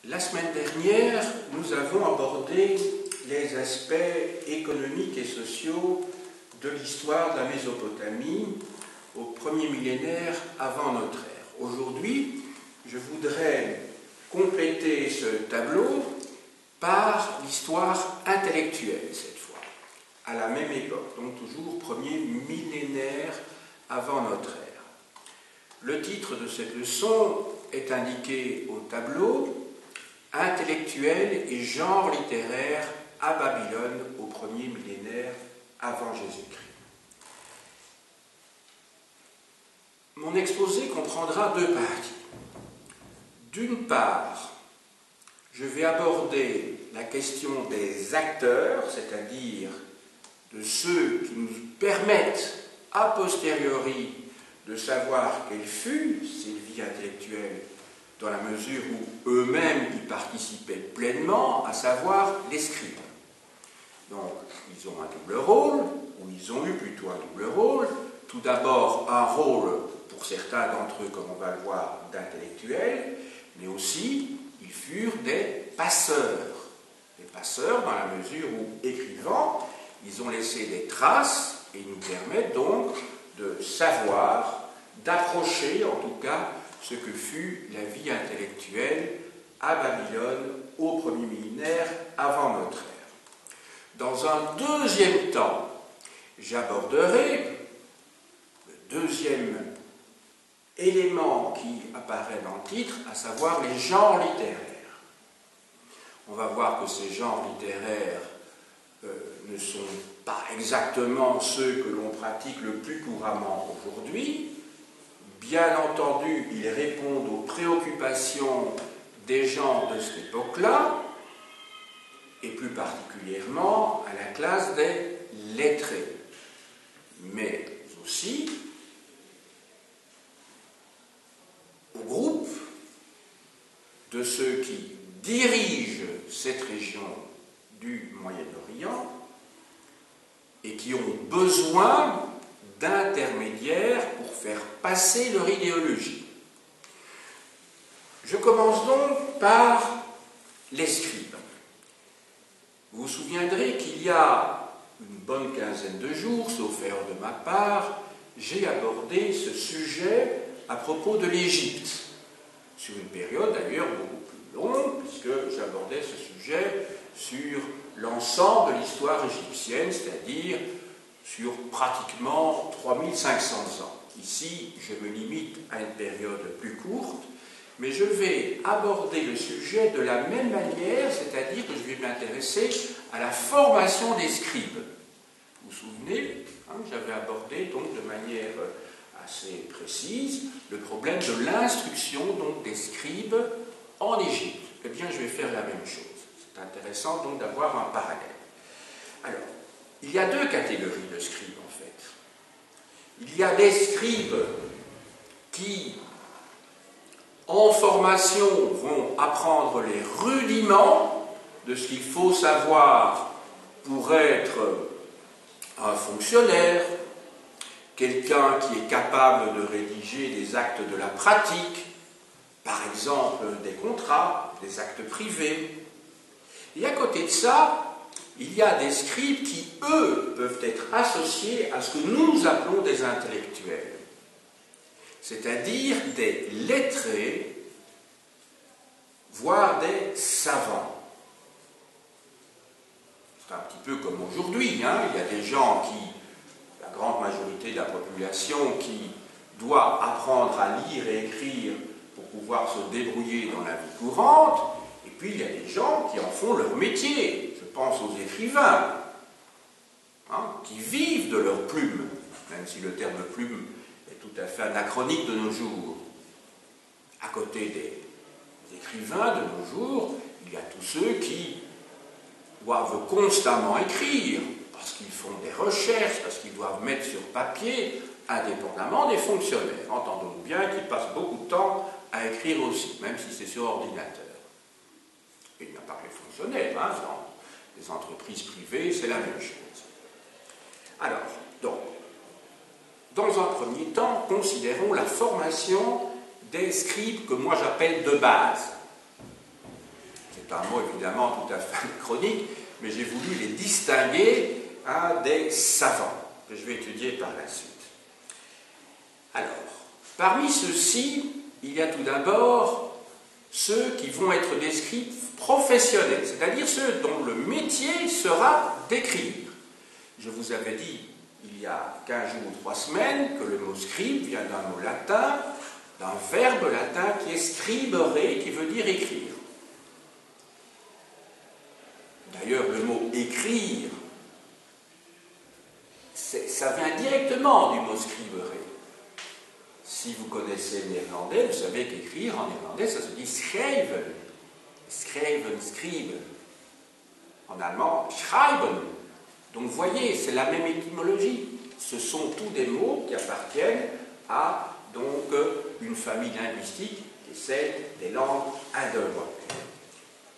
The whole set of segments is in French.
La semaine dernière, nous avons abordé les aspects économiques et sociaux de l'histoire de la Mésopotamie au premier millénaire avant notre ère. Aujourd'hui, je voudrais compléter ce tableau par l'histoire intellectuelle cette fois, à la même époque, donc toujours premier millénaire avant notre ère. Le titre de cette leçon est indiqué au tableau: Intellectuel et genre littéraire à Babylone au premier millénaire avant Jésus-Christ. Mon exposé comprendra deux parties. D'une part, je vais aborder la question des acteurs, c'est-à-dire de ceux qui nous permettent a posteriori de savoir quelle fut cette vie intellectuelle dans la mesure où eux-mêmes y participaient pleinement, à savoir les scribes. Donc, ils ont un double rôle, ou ils ont eu plutôt un double rôle. Tout d'abord, un rôle, pour certains d'entre eux, comme on va le voir, d'intellectuels, mais aussi, ils furent des passeurs. Des passeurs dans la mesure où, écrivant, ils ont laissé des traces, et ils nous permettent donc de savoir, d'approcher en tout cas, ce que fut la vie intellectuelle à Babylone au premier millénaire avant notre ère. Dans un deuxième temps, j'aborderai le deuxième élément qui apparaît dans le titre, à savoir les genres littéraires. On va voir que ces genres littéraires ne sont pas exactement ceux que l'on pratique le plus couramment aujourd'hui. Bien entendu, ils répondent aux préoccupations des gens de cette époque-là, et plus particulièrement à la classe des lettrés, mais aussi au groupe de ceux qui dirigent cette région du Moyen-Orient et qui ont besoin d'intermédiaires pour faire passer leur idéologie. Je commence donc par les scribes. Vous vous souviendrez qu'il y a une bonne quinzaine de jours, sauf erreur de ma part, j'ai abordé ce sujet à propos de l'Égypte, sur une période d'ailleurs beaucoup plus longue, puisque j'abordais ce sujet sur l'ensemble de l'histoire égyptienne, c'est-à-dire sur pratiquement 3500 ans. Ici, je me limite à une période plus courte, mais je vais aborder le sujet de la même manière, c'est-à-dire que je vais m'intéresser à la formation des scribes. Vous vous souvenez, j'avais abordé donc de manière assez précise le problème de l'instruction donc des scribes en Égypte. Eh bien, je vais faire la même chose. C'est intéressant donc d'avoir un parallèle. Alors, il y a deux catégories de scribes en fait. Il y a des scribes qui, en formation, vont apprendre les rudiments de ce qu'il faut savoir pour être un fonctionnaire, quelqu'un qui est capable de rédiger des actes de la pratique, par exemple des contrats, des actes privés. Et à côté de ça, il y a des scribes qui, eux, peuvent être associés à ce que nous appelons des intellectuels, c'est-à-dire des lettrés, voire des savants. C'est un petit peu comme aujourd'hui, il y a des gens qui, la grande majorité de la population, qui doit apprendre à lire et écrire pour pouvoir se débrouiller dans la vie courante, et puis il y a des gens qui en font leur métier. Je pense aux écrivains, qui vivent de leur plume, même si le terme plume est tout à fait anachronique de nos jours. À côté des écrivains de nos jours, il y a tous ceux qui doivent constamment écrire, parce qu'ils font des recherches, parce qu'ils doivent mettre sur papier, indépendamment des fonctionnaires. Entendons-nous bien qu'ils passent beaucoup de temps à écrire aussi, même si c'est sur ordinateur. Et il n'y a pas que les fonctionnaires, dans les entreprises privées, c'est la même chose. Alors, donc, dans un premier temps, considérons la formation des scribes que moi j'appelle de base. C'est un mot évidemment tout à fait anachronique, mais j'ai voulu les distinguer des savants, que je vais étudier par la suite. Alors, parmi ceux-ci, il y a tout d'abord ceux qui vont être des scribes professionnels, c'est-à-dire ceux dont le métier sera d'écrire. Je vous avais dit il y a 15 jours ou 3 semaines que le mot scribe vient d'un mot latin, d'un verbe latin qui est scribere, qui veut dire écrire. D'ailleurs, le mot écrire, ça vient directement du mot scribere. Si vous connaissez le néerlandais, vous savez qu'écrire en néerlandais, ça se dit schrijven. Schrijven, scribe. En allemand, schreiben. Donc vous voyez, c'est la même étymologie. Ce sont tous des mots qui appartiennent à donc, une famille linguistique qui est celle des langues indo-européennes.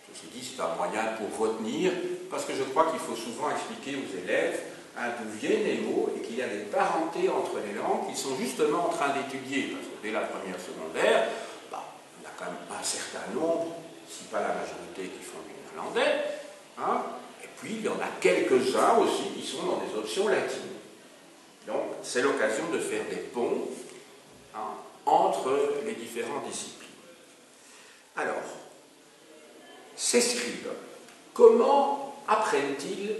Je me suis dit, c'est un moyen pour retenir, parce que je crois qu'il faut souvent expliquer aux élèves d'où viennent les mots et qu'il y a des parentés entre les langues qu'ils sont justement en train d'étudier. Parce que dès la première secondaire, il y a quand même un certain nombre, si pas la majorité, qui font du néerlandais. Et puis, il y en a quelques-uns aussi qui sont dans des options latines. Donc, c'est l'occasion de faire des ponts entre les différentes disciplines. Alors, ces scribes, comment apprennent-ils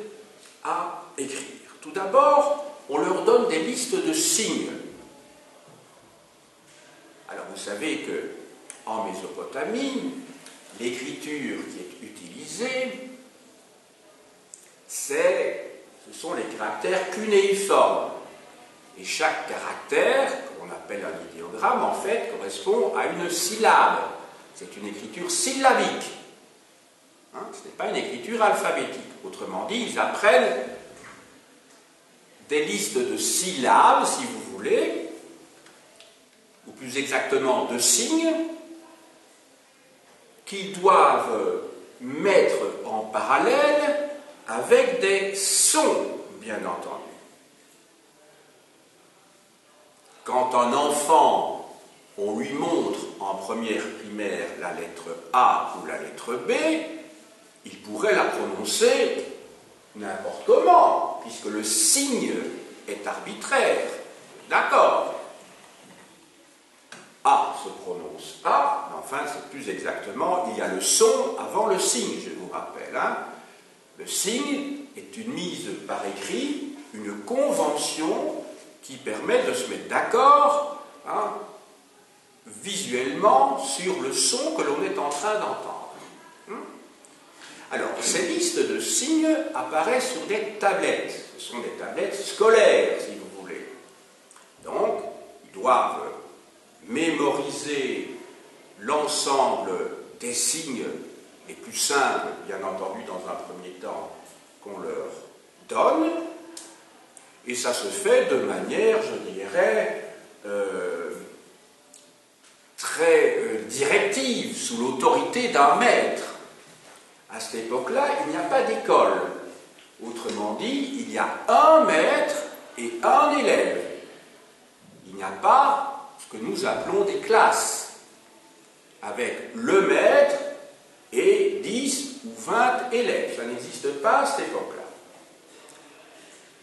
à écrire? Tout d'abord, on leur donne des listes de signes. Alors, vous savez que en Mésopotamie, l'écriture qui est utilisée, ce sont les caractères cunéiformes. Et chaque caractère, qu'on appelle un idéogramme, en fait, correspond à une syllabe. C'est une écriture syllabique. Ce n'est pas une écriture alphabétique. Autrement dit, ils apprennent des listes de syllabes, si vous voulez, ou plus exactement de signes, qu'ils doivent mettre en parallèle avec des sons, bien entendu. Quand un enfant, on lui montre en première primaire la lettre A ou la lettre B, il pourrait la prononcer n'importe comment, puisque le signe est arbitraire. D'accord. A se prononce A, mais enfin, c'est plus exactement, il y a le son avant le signe, je vous rappelle. Le signe est une mise par écrit, une convention qui permet de se mettre d'accord visuellement sur le son que l'on est en train d'entendre. Alors, ces listes de signes apparaissent sur des tablettes. Ce sont des tablettes scolaires, si vous voulez. Donc, ils doivent mémoriser l'ensemble des signes les plus simples, bien entendu, dans un premier temps, qu'on leur donne. Et ça se fait de manière, je dirais, très directive, sous l'autorité d'un maître. À cette époque-là, il n'y a pas d'école. Autrement dit, il y a un maître et un élève. Il n'y a pas ce que nous appelons des classes, avec le maître et 10 ou 20 élèves. Ça n'existe pas à cette époque-là.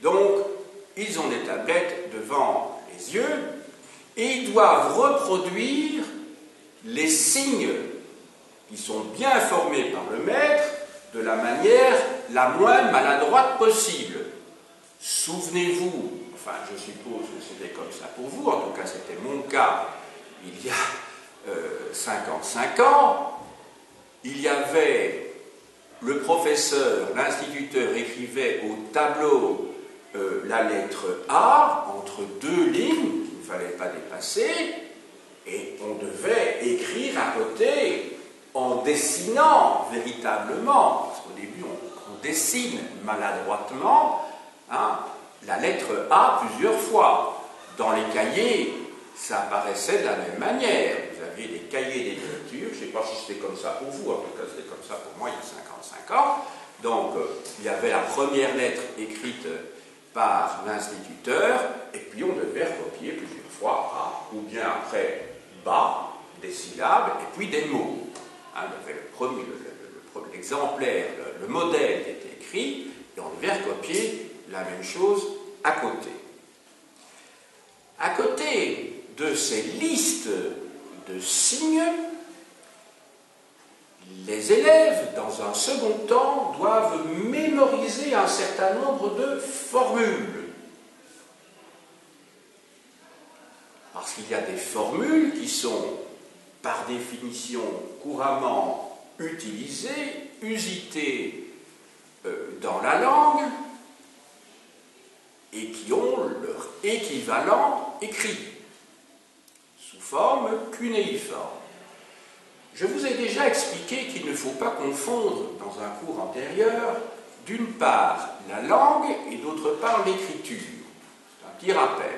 Donc, ils ont des tablettes devant les yeux et ils doivent reproduire les signes qui sont bien formés par le maître de la manière la moins maladroite possible. Souvenez-vous, enfin je suppose que c'était comme ça pour vous, en tout cas c'était mon cas il y a 55 ans, il y avait le professeur, l'instituteur écrivait au tableau la lettre A entre deux lignes qu'il ne fallait pas dépasser et on devait écrire à côté en dessinant véritablement, parce qu'au début on dessine maladroitement, la lettre A plusieurs fois. Dans les cahiers, ça apparaissait de la même manière. Vous aviez des cahiers d'écriture, je ne sais pas si c'était comme ça pour vous, en tout cas c'était comme ça pour moi il y a 55 ans. Donc il y avait la première lettre écrite par l'instituteur, et puis on devait recopier plusieurs fois A, ou bien après bas, des syllabes, et puis des mots. Il y avait le l'exemplaire, le modèle qui était écrit, et on devait recopier la même chose à côté. À côté de ces listes de signes, les élèves, dans un second temps, doivent mémoriser un certain nombre de formules. Parce qu'il y a des formules qui sont, par définition, couramment utilisées, usitées dans la langue, et qui ont leur équivalent écrit, sous forme cunéiforme. Je vous ai déjà expliqué qu'il ne faut pas confondre, dans un cours antérieur, d'une part la langue et d'autre part l'écriture. C'est un petit rappel.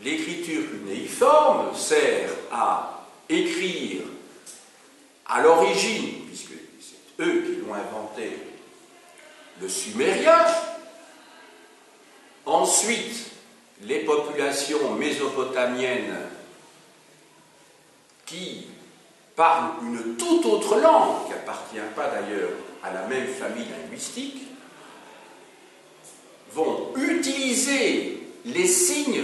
L'écriture cunéiforme sert à écrire à l'origine, puisque c'est eux qui l'ont inventé, le sumérien. Ensuite, les populations mésopotamiennes qui parlent une toute autre langue, qui n'appartient pas d'ailleurs à la même famille linguistique, vont utiliser les signes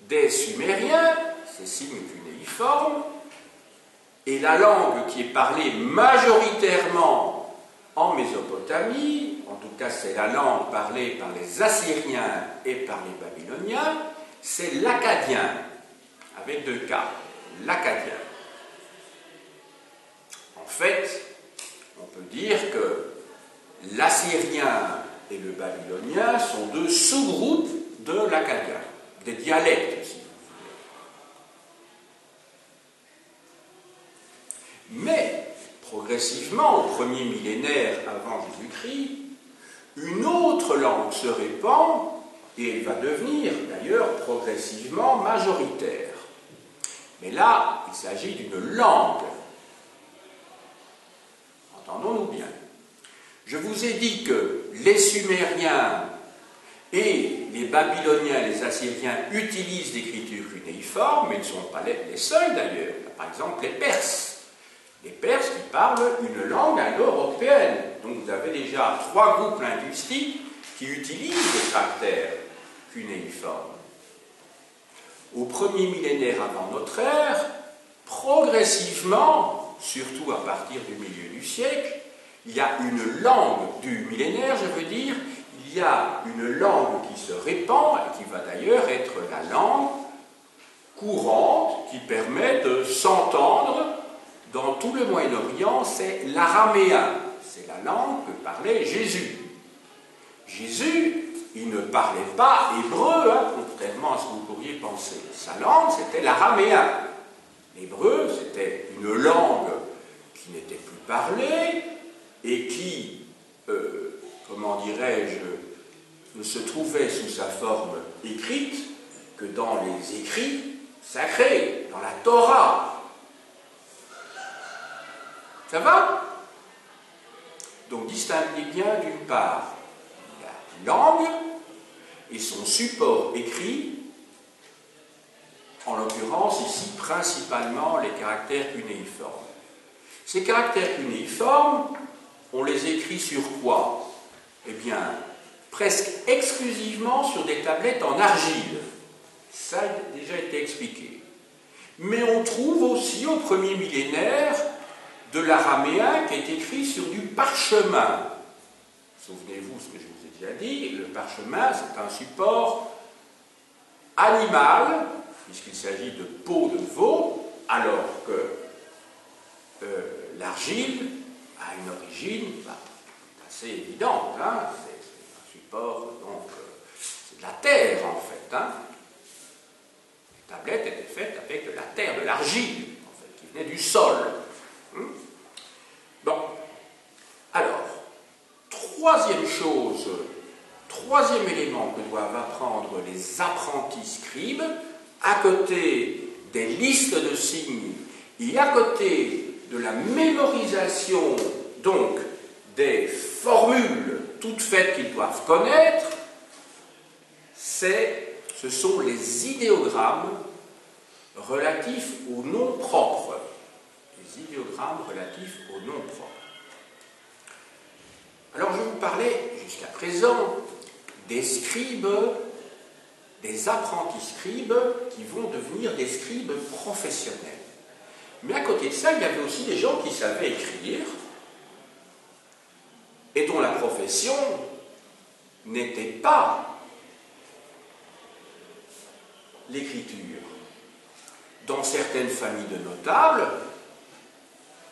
des Sumériens, ces signes cunéiformes, et la langue qui est parlée majoritairement en Mésopotamie, en tout cas c'est la langue parlée par les Assyriens et par les Babyloniens, c'est l'akkadien, avec 2 K, l'akkadien. En fait, on peut dire que l'assyrien et le babylonien sont 2 sous-groupes de l'akkadien, des dialectes, si vous voulez. Mais, progressivement, au premier millénaire avant Jésus-Christ, une autre langue se répand et elle va devenir d'ailleurs progressivement majoritaire. Mais là, il s'agit d'une langue. Entendons-nous bien. Je vous ai dit que les Sumériens et les Babyloniens et les Assyriens utilisent l'écriture cunéiforme, mais ils ne sont pas les seuls d'ailleurs. Par exemple, les Perses. Les Perses qui parlent une langue indo-européenne. Donc vous avez déjà 3 groupes linguistiques qui utilisent le caractère cunéiforme. Au premier millénaire avant notre ère, progressivement, surtout à partir du milieu du siècle, il y a une langue du millénaire, je veux dire, il y a une langue qui se répand et qui va d'ailleurs être la langue courante qui permet de s'entendre dans tout le Moyen-Orient, c'est l'araméen. C'est la langue que parlait Jésus. Jésus, il ne parlait pas hébreu, contrairement à ce que vous pourriez penser. Sa langue, c'était l'araméen. L'hébreu, c'était une langue qui n'était plus parlée et qui, comment dirais-je, ne se trouvait sous sa forme écrite que dans les écrits sacrés, dans la Torah. Ça va? Donc distinguez bien d'une part la langue et son support écrit, en l'occurrence ici principalement les caractères cunéiformes. Ces caractères cunéiformes, on les écrit sur quoi? Eh bien, presque exclusivement sur des tablettes en argile. Ça a déjà été expliqué. Mais on trouve aussi au premier millénaire de l'araméen qui est écrit sur du parchemin. Souvenez-vous ce que je vous ai déjà dit, le parchemin c'est un support animal, puisqu'il s'agit de peau de veau, alors que l'argile a une origine assez évidente, c'est un support, donc c'est de la terre en fait. Les tablettes étaient faites avec de la terre, de l'argile, en fait, qui venait du sol. Bon, alors, troisième élément que doivent apprendre les apprentis scribes, à côté des listes de signes et à côté de la mémorisation, donc, des formules toutes faites qu'ils doivent connaître, ce sont les idéogrammes relatifs aux noms propres. les idéogrammes relatifs aux noms propres. Alors je vous parlais jusqu'à présent des scribes, des apprentis scribes qui vont devenir des scribes professionnels. Mais à côté de ça, il y avait aussi des gens qui savaient écrire et dont la profession n'était pas l'écriture. Dans certaines familles de notables,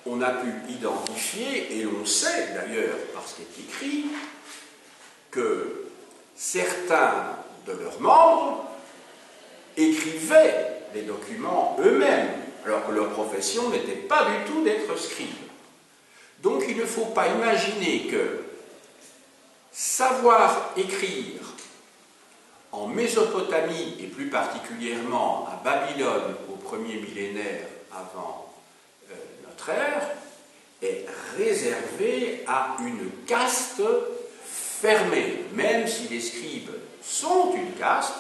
on a pu identifier, et l'on sait d'ailleurs par ce qui est écrit, que certains de leurs membres écrivaient les documents eux-mêmes, alors que leur profession n'était pas du tout d'être scribe. Donc il ne faut pas imaginer que savoir écrire en Mésopotamie, et plus particulièrement à Babylone au premier millénaire avant notre ère, est réservé à une caste fermée. Même si les scribes sont une caste,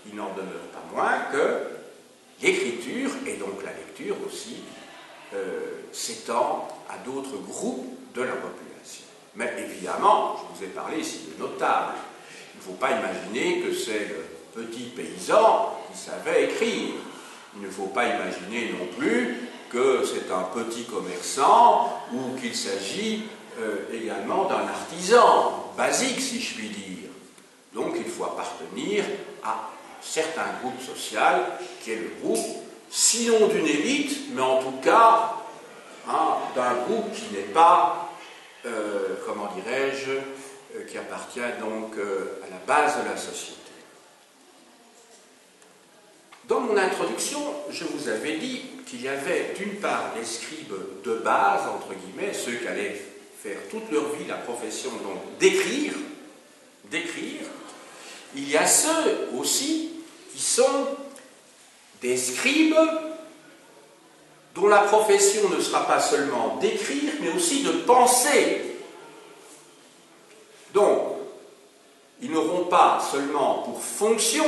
il n'en demeure pas moins que l'écriture, et donc la lecture aussi, s'étend à d'autres groupes de la population. Mais évidemment, je vous ai parlé ici de notables. Il ne faut pas imaginer que c'est le petit paysan qui savait écrire. Il ne faut pas imaginer non plus que c'est un petit commerçant ou qu'il s'agit également d'un artisan basique, si je puis dire. Donc il faut appartenir à un certain groupe social qui est le groupe, sinon d'une élite, mais en tout cas d'un groupe qui n'est pas, comment dirais-je, qui appartient donc à la base de la société. Dans mon introduction, je vous avais dit qu'il y avait d'une part les scribes de base, entre guillemets, ceux qui allaient faire toute leur vie la profession donc d'écrire. Il y a ceux aussi qui sont des scribes dont la profession ne sera pas seulement d'écrire, mais aussi de penser. Donc, ils n'auront pas seulement pour fonction,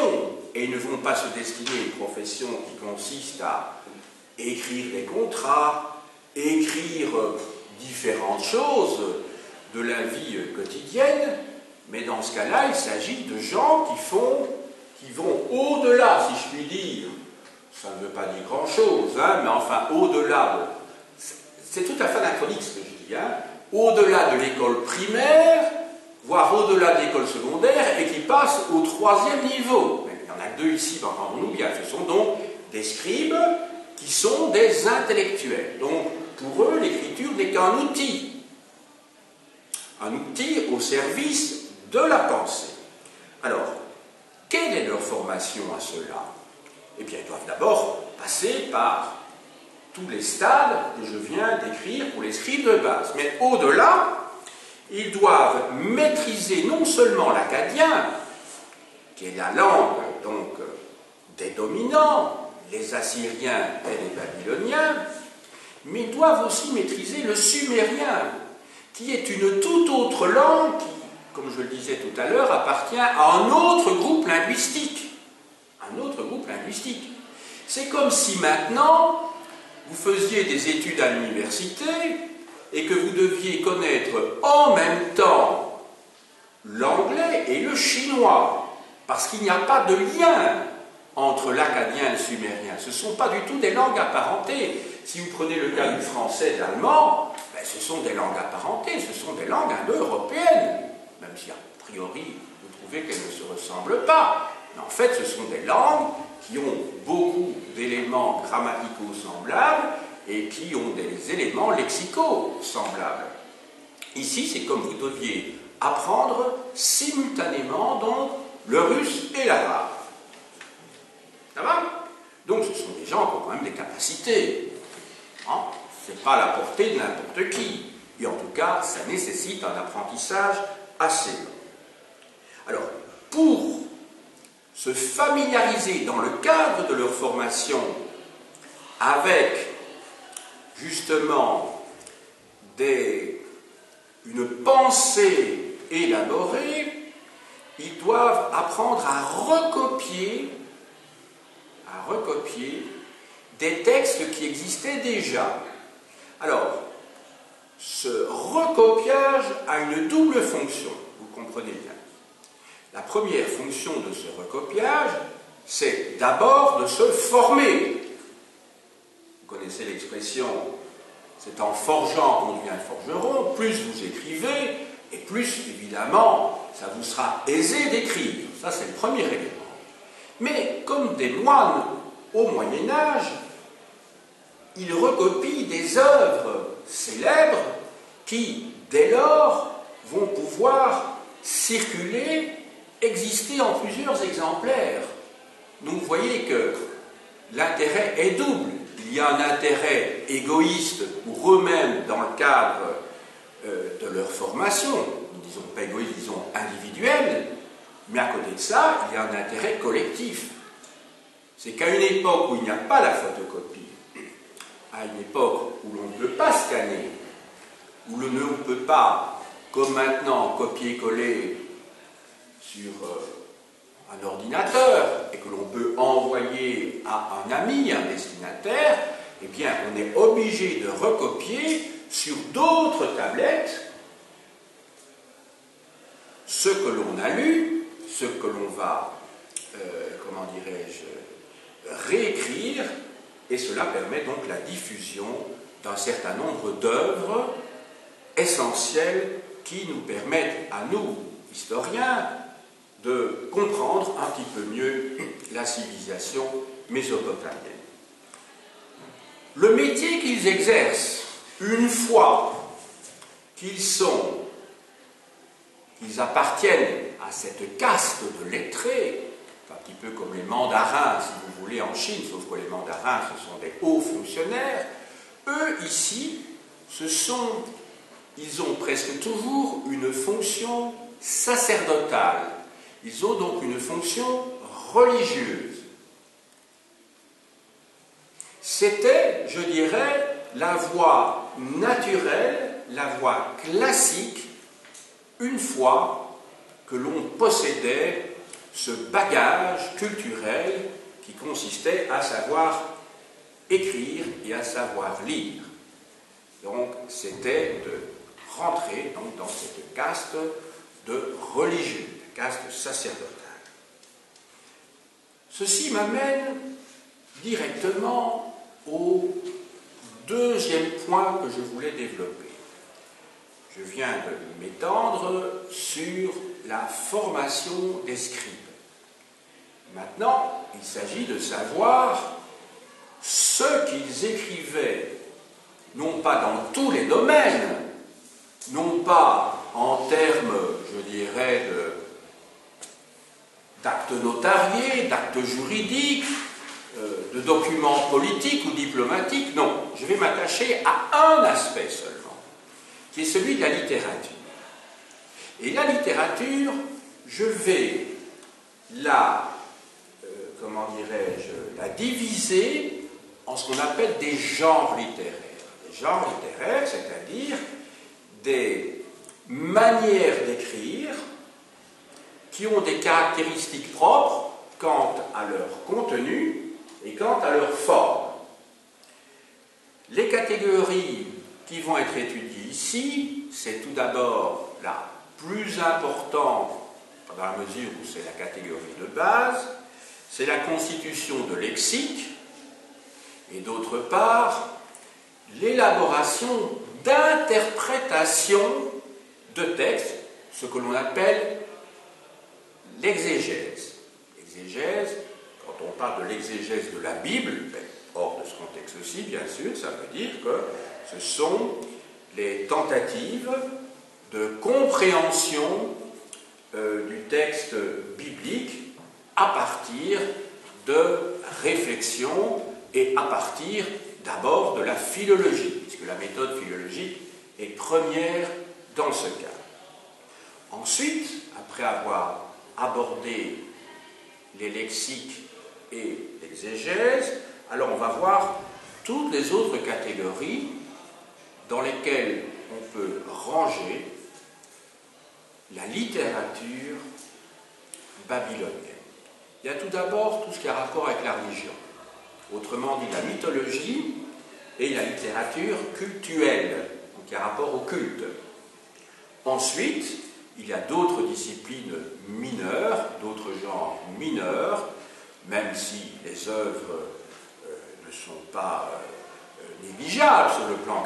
et ils ne vont pas se destiner à une profession qui consiste à écrire des contrats, écrire différentes choses de la vie quotidienne, mais dans ce cas-là, il s'agit de gens qui vont au-delà, si je puis dire. Ça ne veut pas dire grand-chose, mais enfin, au-delà c'est tout à fait anachronique ce que je dis, au-delà de l'école primaire, voire au-delà de l'école secondaire, et qui passent au 3e niveau. Il y en a 2 ici, entendons-nous bien, ce sont donc des scribes qui sont des intellectuels. Donc, pour eux, l'écriture n'est qu'un outil au service de la pensée. Alors, quelle est leur formation à cela? Eh bien, ils doivent d'abord passer par tous les stades que je viens d'écrire pour les scribes de base. Mais au-delà, ils doivent maîtriser non seulement l'akkadien, qui est la langue donc des dominants, les Assyriens et les Babyloniens, mais ils doivent aussi maîtriser le sumérien, qui est une toute autre langue qui, comme je le disais tout à l'heure, appartient à un autre groupe linguistique. Un autre groupe linguistique. C'est comme si maintenant, vous faisiez des études à l'université et que vous deviez connaître en même temps l'anglais et le chinois, parce qu'il n'y a pas de lien entre l'akkadien et le sumérien. Ce ne sont pas du tout des langues apparentées. Si vous prenez le cas du français et de l'allemand, ce sont des langues apparentées, ce sont des langues indo-européennes, même si a priori vous trouvez qu'elles ne se ressemblent pas. Mais en fait, ce sont des langues qui ont beaucoup d'éléments grammaticaux semblables et qui ont des éléments lexicaux semblables. Ici, c'est comme vous deviez apprendre simultanément donc le russe et l'arabe. Ça va? Donc ce sont des gens qui ont quand même des capacités. Ce n'est pas à la portée de n'importe qui. Et en tout cas, ça nécessite un apprentissage assez long. Alors, pour se familiariser dans le cadre de leur formation avec justement une pensée élaborée, ils doivent apprendre à recopier des textes qui existaient déjà. recopiage a une double fonction, vous comprenez bien. La première fonction de ce recopiage, c'est d'abord de se former. Vous connaissez l'expression, c'est en forgeant qu'on devient forgeron, plus vous écrivez, et plus, évidemment, ça vous sera aisé d'écrire. Ça, c'est le premier élément. Mais, comme des moines au Moyen-Âge, ils recopient des œuvres célèbres qui, dès lors, vont pouvoir circuler, exister en plusieurs exemplaires. Donc, vous voyez que l'intérêt est double. Il y a un intérêt égoïste pour eux-mêmes dans le cadre de leur formation, disons pas égoïste, disons individuelle, mais à côté de ça, il y a un intérêt collectif. C'est qu'à une époque où il n'y a pas la photocopie, à une époque où l'on ne peut pas scanner, où l'on ne peut pas, comme maintenant, copier-coller sur un ordinateur et que l'on peut envoyer à un ami, un destinataire, eh bien, on est obligé de recopier sur d'autres tablettes ce que l'on a lu, ce que l'on va, comment dirais-je, réécrire, et cela permet donc la diffusion d'un certain nombre d'œuvres essentielles qui nous permettent à nous, historiens, de comprendre un petit peu mieux la civilisation mésopotamienne. Le métier qu'ils exercent, une fois qu'ils appartiennent à cette caste de lettrés, un petit peu comme les mandarins, si vous voulez, en Chine, sauf que les mandarins, ce sont des hauts fonctionnaires, eux, ici, ils ont presque toujours une fonction sacerdotale. Ils ont donc une fonction religieuse. C'était, je dirais, la voie naturelle, la voie classique, une fois que l'on possédait ce bagage culturel qui consistait à savoir écrire et à savoir lire. Donc, c'était de rentrer donc, dans cette caste de religieux, la caste sacerdotale. Ceci m'amène directement au deuxième point que je voulais développer. Je viens de m'étendre sur la formation des scribes. Maintenant, il s'agit de savoir ce qu'ils écrivaient, non pas dans tous les domaines, non pas en termes, je dirais, d'actes notariés, d'actes juridiques, de documents politiques ou diplomatiques, non. Je vais m'attacher à un aspect seulement, qui est celui de la littérature. Et la littérature, je vais comment dirais-je, la diviser en ce qu'on appelle des genres littéraires. Des genres littéraires, c'est-à-dire des manières d'écrire qui ont des caractéristiques propres quant à leur contenu et quant à leur forme. Les catégories qui vont être étudiées ici, c'est tout d'abord la plus importante, dans la mesure où c'est la catégorie de base, c'est la constitution de lexique, et d'autre part, l'élaboration d'interprétations de textes, ce que l'on appelle l'exégèse. L'exégèse, quand on parle de l'exégèse de la Bible, hors de ce contexte-ci, bien sûr, ça veut dire que ce sont les tentatives de compréhension du texte biblique à partir de réflexions et à partir d'abord de la philologie, puisque la méthode philologique est première dans ce cas. Ensuite, après avoir abordé les lexiques et l'exégèse, alors on va voir toutes les autres catégories dans lesquelles on peut ranger la littérature babylonienne. Il y a tout d'abord tout ce qui a rapport avec la religion, autrement dit la mythologie et la littérature cultuelle, donc qui a rapport au culte. Ensuite, il y a d'autres disciplines mineures, d'autres genres mineurs, même si les œuvres ne sont pas négligeables sur le plan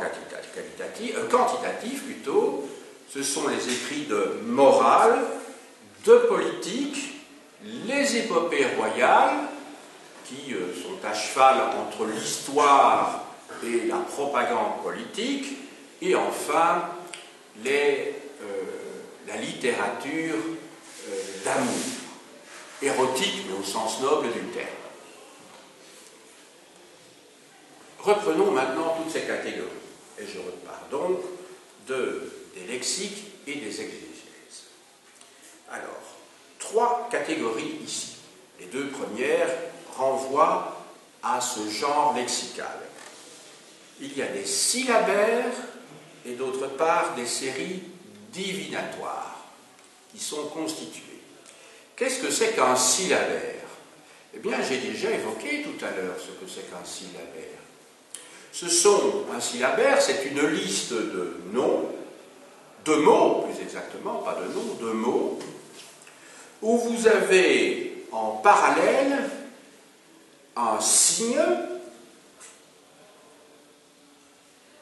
quantitatif plutôt. Ce sont les écrits de morale, de politique, les épopées royales, qui sont à cheval entre l'histoire et la propagande politique, et enfin la littérature d'amour, érotique, mais au sens noble du terme. Reprenons maintenant toutes ces catégories, et je repars donc des lexiques et des exégèses. Alors, 3 catégories ici. Les 2 premières renvoient à ce genre lexical. Il y a des syllabaires et d'autre part des séries divinatoires qui sont constituées. Qu'est-ce que c'est qu'un syllabaire? Eh bien, j'ai déjà évoqué tout à l'heure ce que c'est qu'un syllabaire. Un syllabaire, c'est une liste de noms, de mots, plus exactement, pas de noms, de mots, où vous avez en parallèle un signe,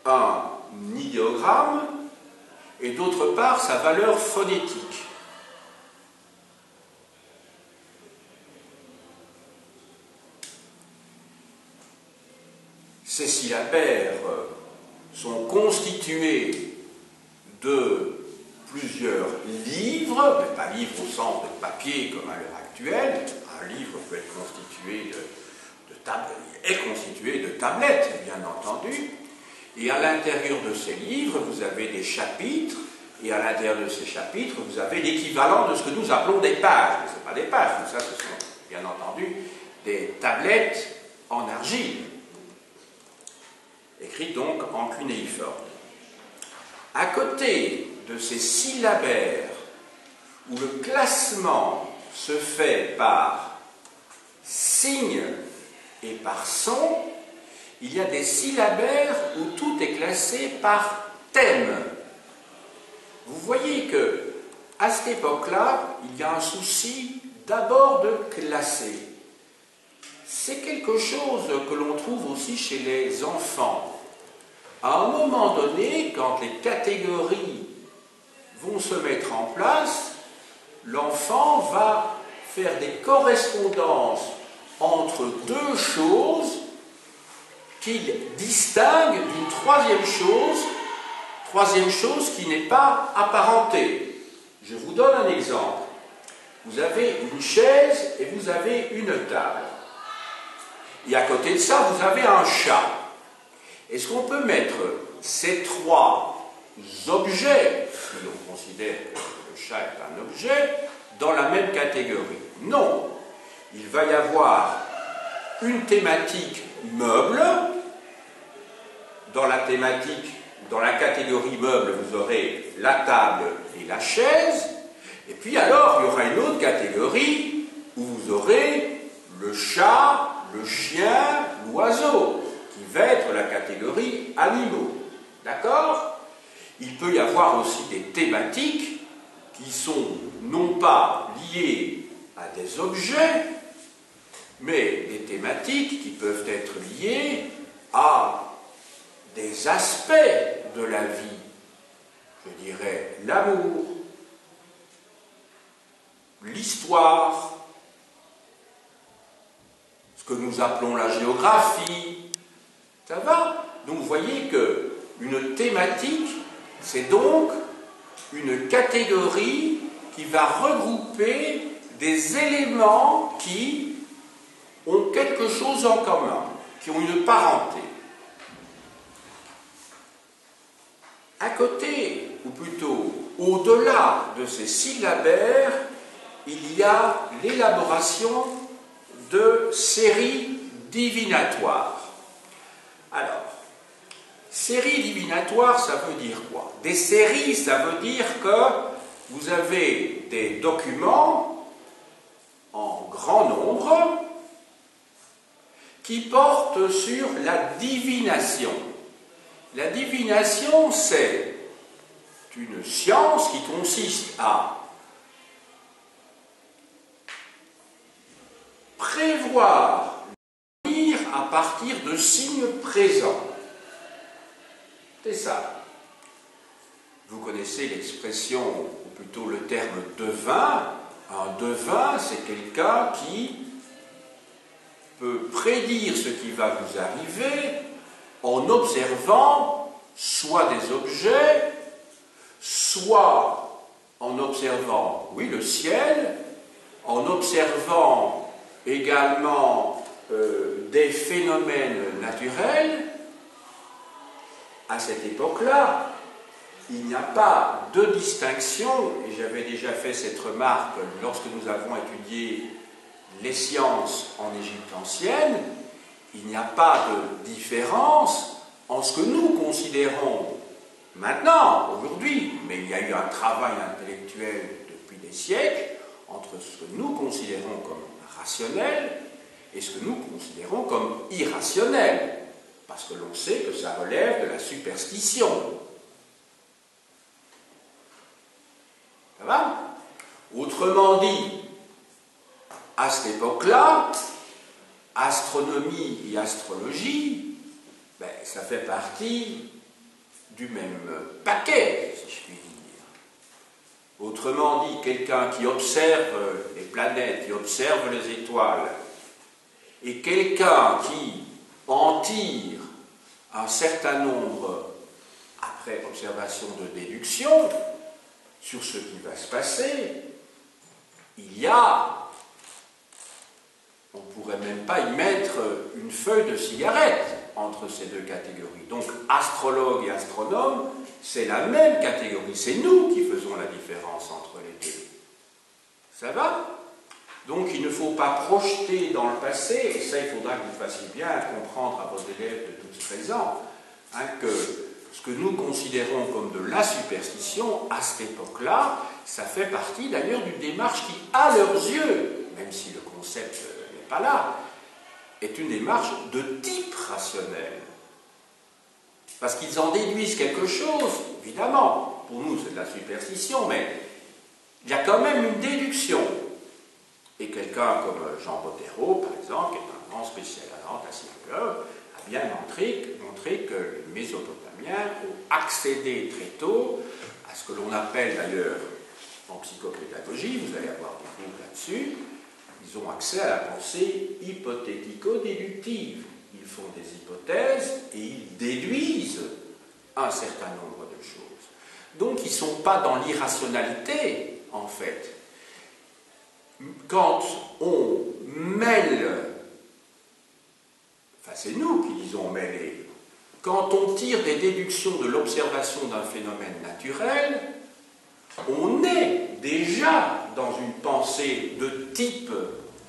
un idéogramme, et d'autre part sa valeur phonétique. Ces syllabaires sont constitués de plusieurs livres, mais pas livres au sens de papier comme à l'heure actuelle. Un livre peut être constitué de tablettes, bien entendu. Et à l'intérieur de ces livres, vous avez des chapitres, et à l'intérieur de ces chapitres, vous avez l'équivalent de ce que nous appelons des pages. Ce ne sont pas des pages, tout ça, ce sont bien entendu des tablettes en argile, écrites donc en cunéiforme. À côté de ces syllabaires, où le classement se fait par signe et par son, il y a des syllabaires où tout est classé par thème. Vous voyez que, à cette époque-là, il y a un souci d'abord de classer. C'est quelque chose que l'on trouve aussi chez les enfants. À un moment donné, quand les catégories vont se mettre en place, l'enfant va faire des correspondances entre 2 choses qu'il distingue d'une troisième chose qui n'est pas apparentée. Je vous donne un exemple. Vous avez une chaise et vous avez une table. Et à côté de ça, vous avez un chat. Est-ce qu'on peut mettre ces 3 objets, si l'on considère que le chat est un objet, dans la même catégorie? Non. Il va y avoir une thématique meuble. Dans la catégorie meuble, vous aurez la table et la chaise. Et puis alors, il y aura une autre catégorie où vous aurez le chat, le chien, l'oiseau, qui va être la catégorie animaux. D'accord? Il peut y avoir aussi des thématiques qui sont non pas liées à des objets, mais des thématiques qui peuvent être liées à des aspects de la vie. Je dirais l'amour, l'histoire, ce que nous appelons la géographie. Ça va? Donc vous voyez qu'une thématique, c'est donc une catégorie qui va regrouper des éléments qui ont quelque chose en commun, qui ont une parenté. À côté, ou plutôt au-delà de ces syllabaires, il y a l'élaboration de séries divinatoires. Alors, séries divinatoires, ça veut dire quoi? Des séries, ça veut dire que vous avez des documents en grand nombre qui portent sur la divination. La divination, c'est une science qui consiste à prévoir l'avenir à partir de signes présents. C'est ça. Vous connaissez l'expression, ou plutôt le terme devin. Un devin, c'est quelqu'un qui peut prédire ce qui va vous arriver en observant soit des objets, soit en observant, oui, le ciel, en observant également des phénomènes naturels. À cette époque-là, il n'y a pas de distinction, et j'avais déjà fait cette remarque lorsque nous avons étudié les sciences en Égypte ancienne, il n'y a pas de différence en ce que nous considérons maintenant, aujourd'hui, mais il y a eu un travail intellectuel depuis des siècles, entre ce que nous considérons comme rationnel et ce que nous considérons comme irrationnel, parce que l'on sait que ça relève de la superstition. Ça va ? Autrement dit, à cette époque-là, astronomie et astrologie, ça fait partie du même paquet, si je puis dire. Autrement dit, quelqu'un qui observe les planètes, qui observe les étoiles, et quelqu'un qui en tire un certain nombre, après observation de déduction, sur ce qui va se passer, il y a, on ne pourrait même pas y mettre une feuille de cigarette entre ces deux catégories. Donc astrologue et astronome, c'est la même catégorie, c'est nous qui faisons la différence entre les deux. Ça va ? Donc il ne faut pas projeter dans le passé, et ça il faudra que vous fassiez bien comprendre à vos élèves de tous présents, que ce que nous considérons comme de la superstition, à cette époque-là, ça fait partie d'ailleurs d'une démarche qui, à leurs yeux, même si le concept n'est pas là, est une démarche de type rationnel. Parce qu'ils en déduisent quelque chose, évidemment, pour nous c'est de la superstition, mais il y a quand même une déduction. Et quelqu'un comme Jean Bottero, par exemple, qui est un grand spécialiste, un grand assyriologue, a bien montré que les Mésopotamiens ont accédé très tôt à ce que l'on appelle d'ailleurs en psychopédagogie, vous allez avoir des cours là-dessus, ils ont accès à la pensée hypothético-déductive. Ils font des hypothèses et ils déduisent un certain nombre de choses. Donc ils ne sont pas dans l'irrationalité, en fait. Quand on mêle, enfin c'est nous qui disons mêler, quand on tire des déductions de l'observation d'un phénomène naturel, on est déjà dans une pensée de type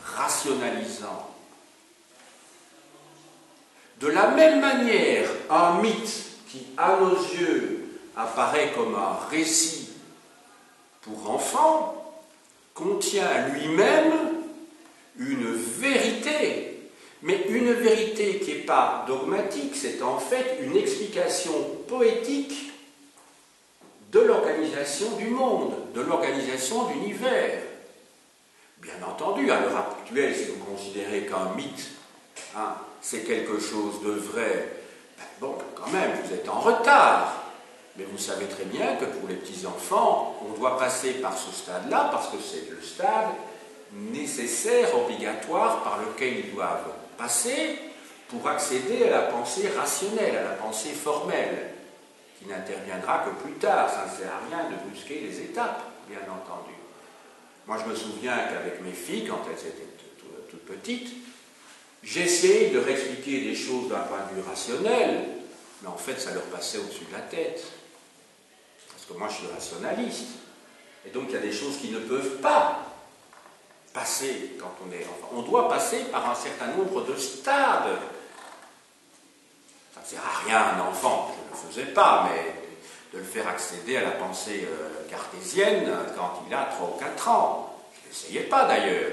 rationalisant. De la même manière, un mythe qui, à nos yeux, apparaît comme un récit pour enfants, contient lui-même une vérité, mais une vérité qui n'est pas dogmatique, c'est en fait une explication poétique de l'organisation du monde, de l'organisation de l'univers. Bien entendu, à l'heure actuelle, si vous considérez qu'un mythe, c'est quelque chose de vrai, quand même, vous êtes en retard. Mais vous savez très bien que pour les petits-enfants, on doit passer par ce stade-là, parce que c'est le stade nécessaire, obligatoire, par lequel ils doivent passer pour accéder à la pensée rationnelle, à la pensée formelle, qui n'interviendra que plus tard. Ça ne sert à rien de brusquer les étapes, bien entendu. Moi, je me souviens qu'avec mes filles, quand elles étaient toutes petites, j'essayais de leur expliquer des choses d'un point de vue rationnel, mais en fait, ça leur passait au-dessus de la tête. Parce que moi, je suis rationaliste. Et donc, il y a des choses qui ne peuvent pas passer quand on est enfant. On doit passer par un certain nombre de stades. Ça ne sert à rien un enfant, je ne le faisais pas, mais de le faire accéder à la pensée cartésienne quand il a 3 ou 4 ans. Je n'essayais pas d'ailleurs.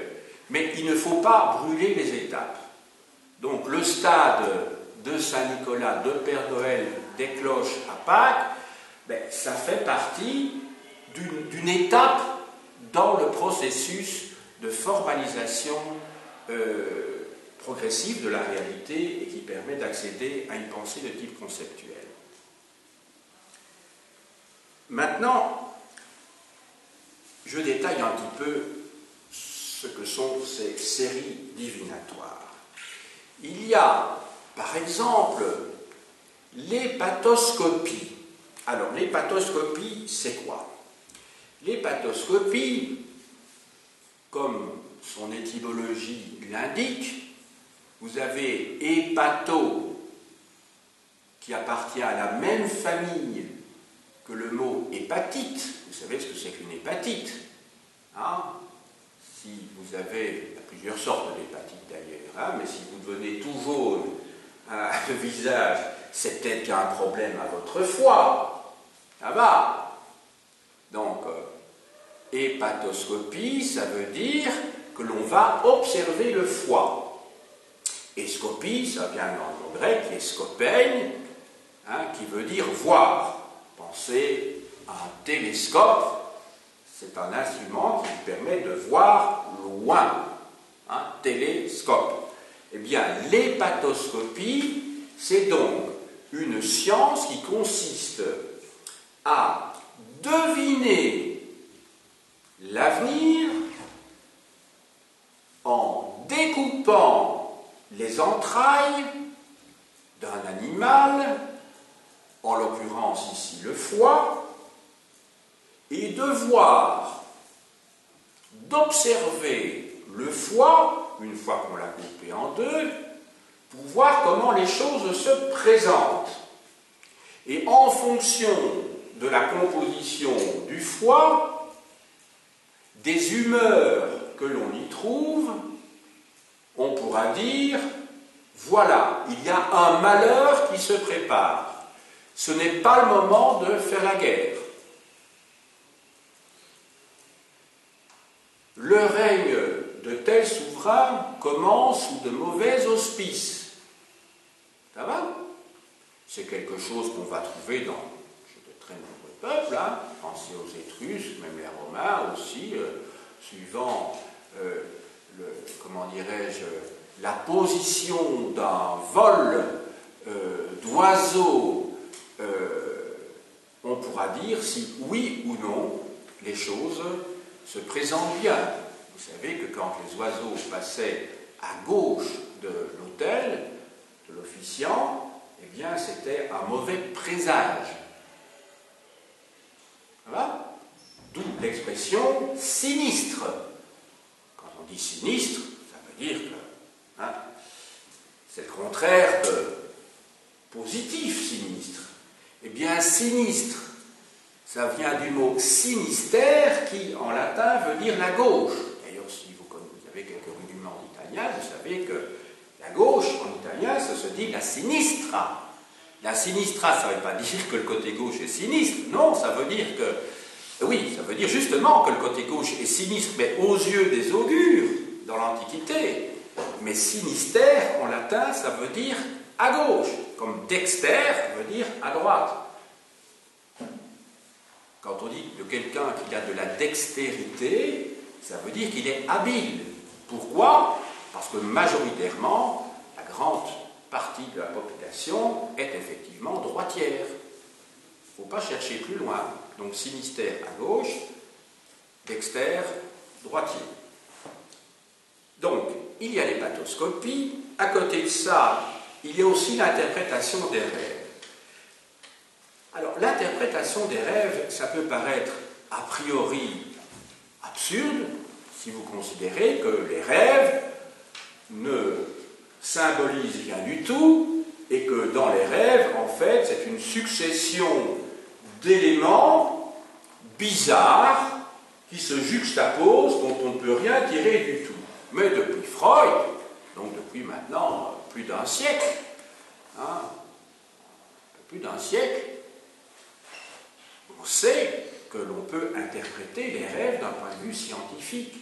Mais il ne faut pas brûler les étapes. Donc, le stade de Saint-Nicolas, de Père Noël, des cloches à Pâques, ben, ça fait partie d'une étape dans le processus de formalisation progressive de la réalité et qui permet d'accéder à une pensée de type conceptuel. Maintenant, je détaille un petit peu ce que sont ces séries divinatoires. Il y a, par exemple, l'hépatoscopie. Alors, l'hépatoscopie, c'est quoi? L'hépatoscopie, comme son étymologie l'indique, vous avez hépato, qui appartient à la même famille que le mot hépatite. Vous savez ce que c'est qu'une hépatite, hein? Si vous avez, il y a plusieurs sortes d'hépatite d'ailleurs, hein, mais si vous devenez tout jaune le visage, c'est peut-être qu'il y a un problème à votre foie. Ça va. Donc, hépatoscopie, ça veut dire que l'on va observer le foie. Et scopie, ça vient dans le mot grec, qui est skopeigne, hein, qui veut dire voir. Pensez à un télescope. C'est un instrument qui permet de voir loin, un télescope. Eh bien, l'hépatoscopie, c'est donc une science qui consiste à deviner l'avenir en découpant les entrailles d'un animal, en l'occurrence ici le foie, et d'observer le foie, une fois qu'on l'a coupé en deux, pour voir comment les choses se présentent. Et en fonction de la composition du foie, des humeurs que l'on y trouve, on pourra dire, voilà, il y a un malheur qui se prépare. Ce n'est pas le moment de faire la guerre. Le règne de tel souverain commence sous de mauvais auspices. Ça va? C'est quelque chose qu'on va trouver dans de très nombreux peuples. Hein. Pensez aux Étrusques, même les Romains aussi, suivant, comment dirais-je, la position d'un vol d'oiseaux, on pourra dire si oui ou non les choses se présentent bien. Vous savez que quand les oiseaux passaient à gauche de l'autel, de l'officiant, eh bien c'était un mauvais présage. Voilà. D'où l'expression sinistre. Quand on dit sinistre, ça veut dire que hein, c'est le contraire de positif, sinistre. Eh bien, sinistre, ça vient du mot sinistère qui, en latin, veut dire la gauche. D'ailleurs, si vous avez quelques rudiments d'italien, vous savez que la gauche, en italien, ça se dit la sinistra. La sinistra, ça ne veut pas dire que le côté gauche est sinistre. Non, ça veut dire que... Oui, ça veut dire justement que le côté gauche est sinistre, mais aux yeux des augures, dans l'Antiquité. Mais sinistère, en latin, ça veut dire à gauche, comme dexter veut dire à droite. Quand on dit de quelqu'un qu'il a de la dextérité, ça veut dire qu'il est habile. Pourquoi? Parce que majoritairement, la grande partie de la population est effectivement droitière. Il ne faut pas chercher plus loin. Donc sinistère à gauche, dexter, droitier. Donc, il y a l'hépatoscopie. À côté de ça, il y a aussi l'interprétation des rêves. Alors, l'interprétation des rêves, ça peut paraître a priori absurde si vous considérez que les rêves ne symbolisent rien du tout et que dans les rêves, en fait, c'est une succession d'éléments bizarres qui se juxtaposent, dont on ne peut rien tirer du tout. Mais depuis Freud, donc depuis maintenant plus d'un siècle, hein, plus d'un siècle, on sait que l'on peut interpréter les rêves d'un point de vue scientifique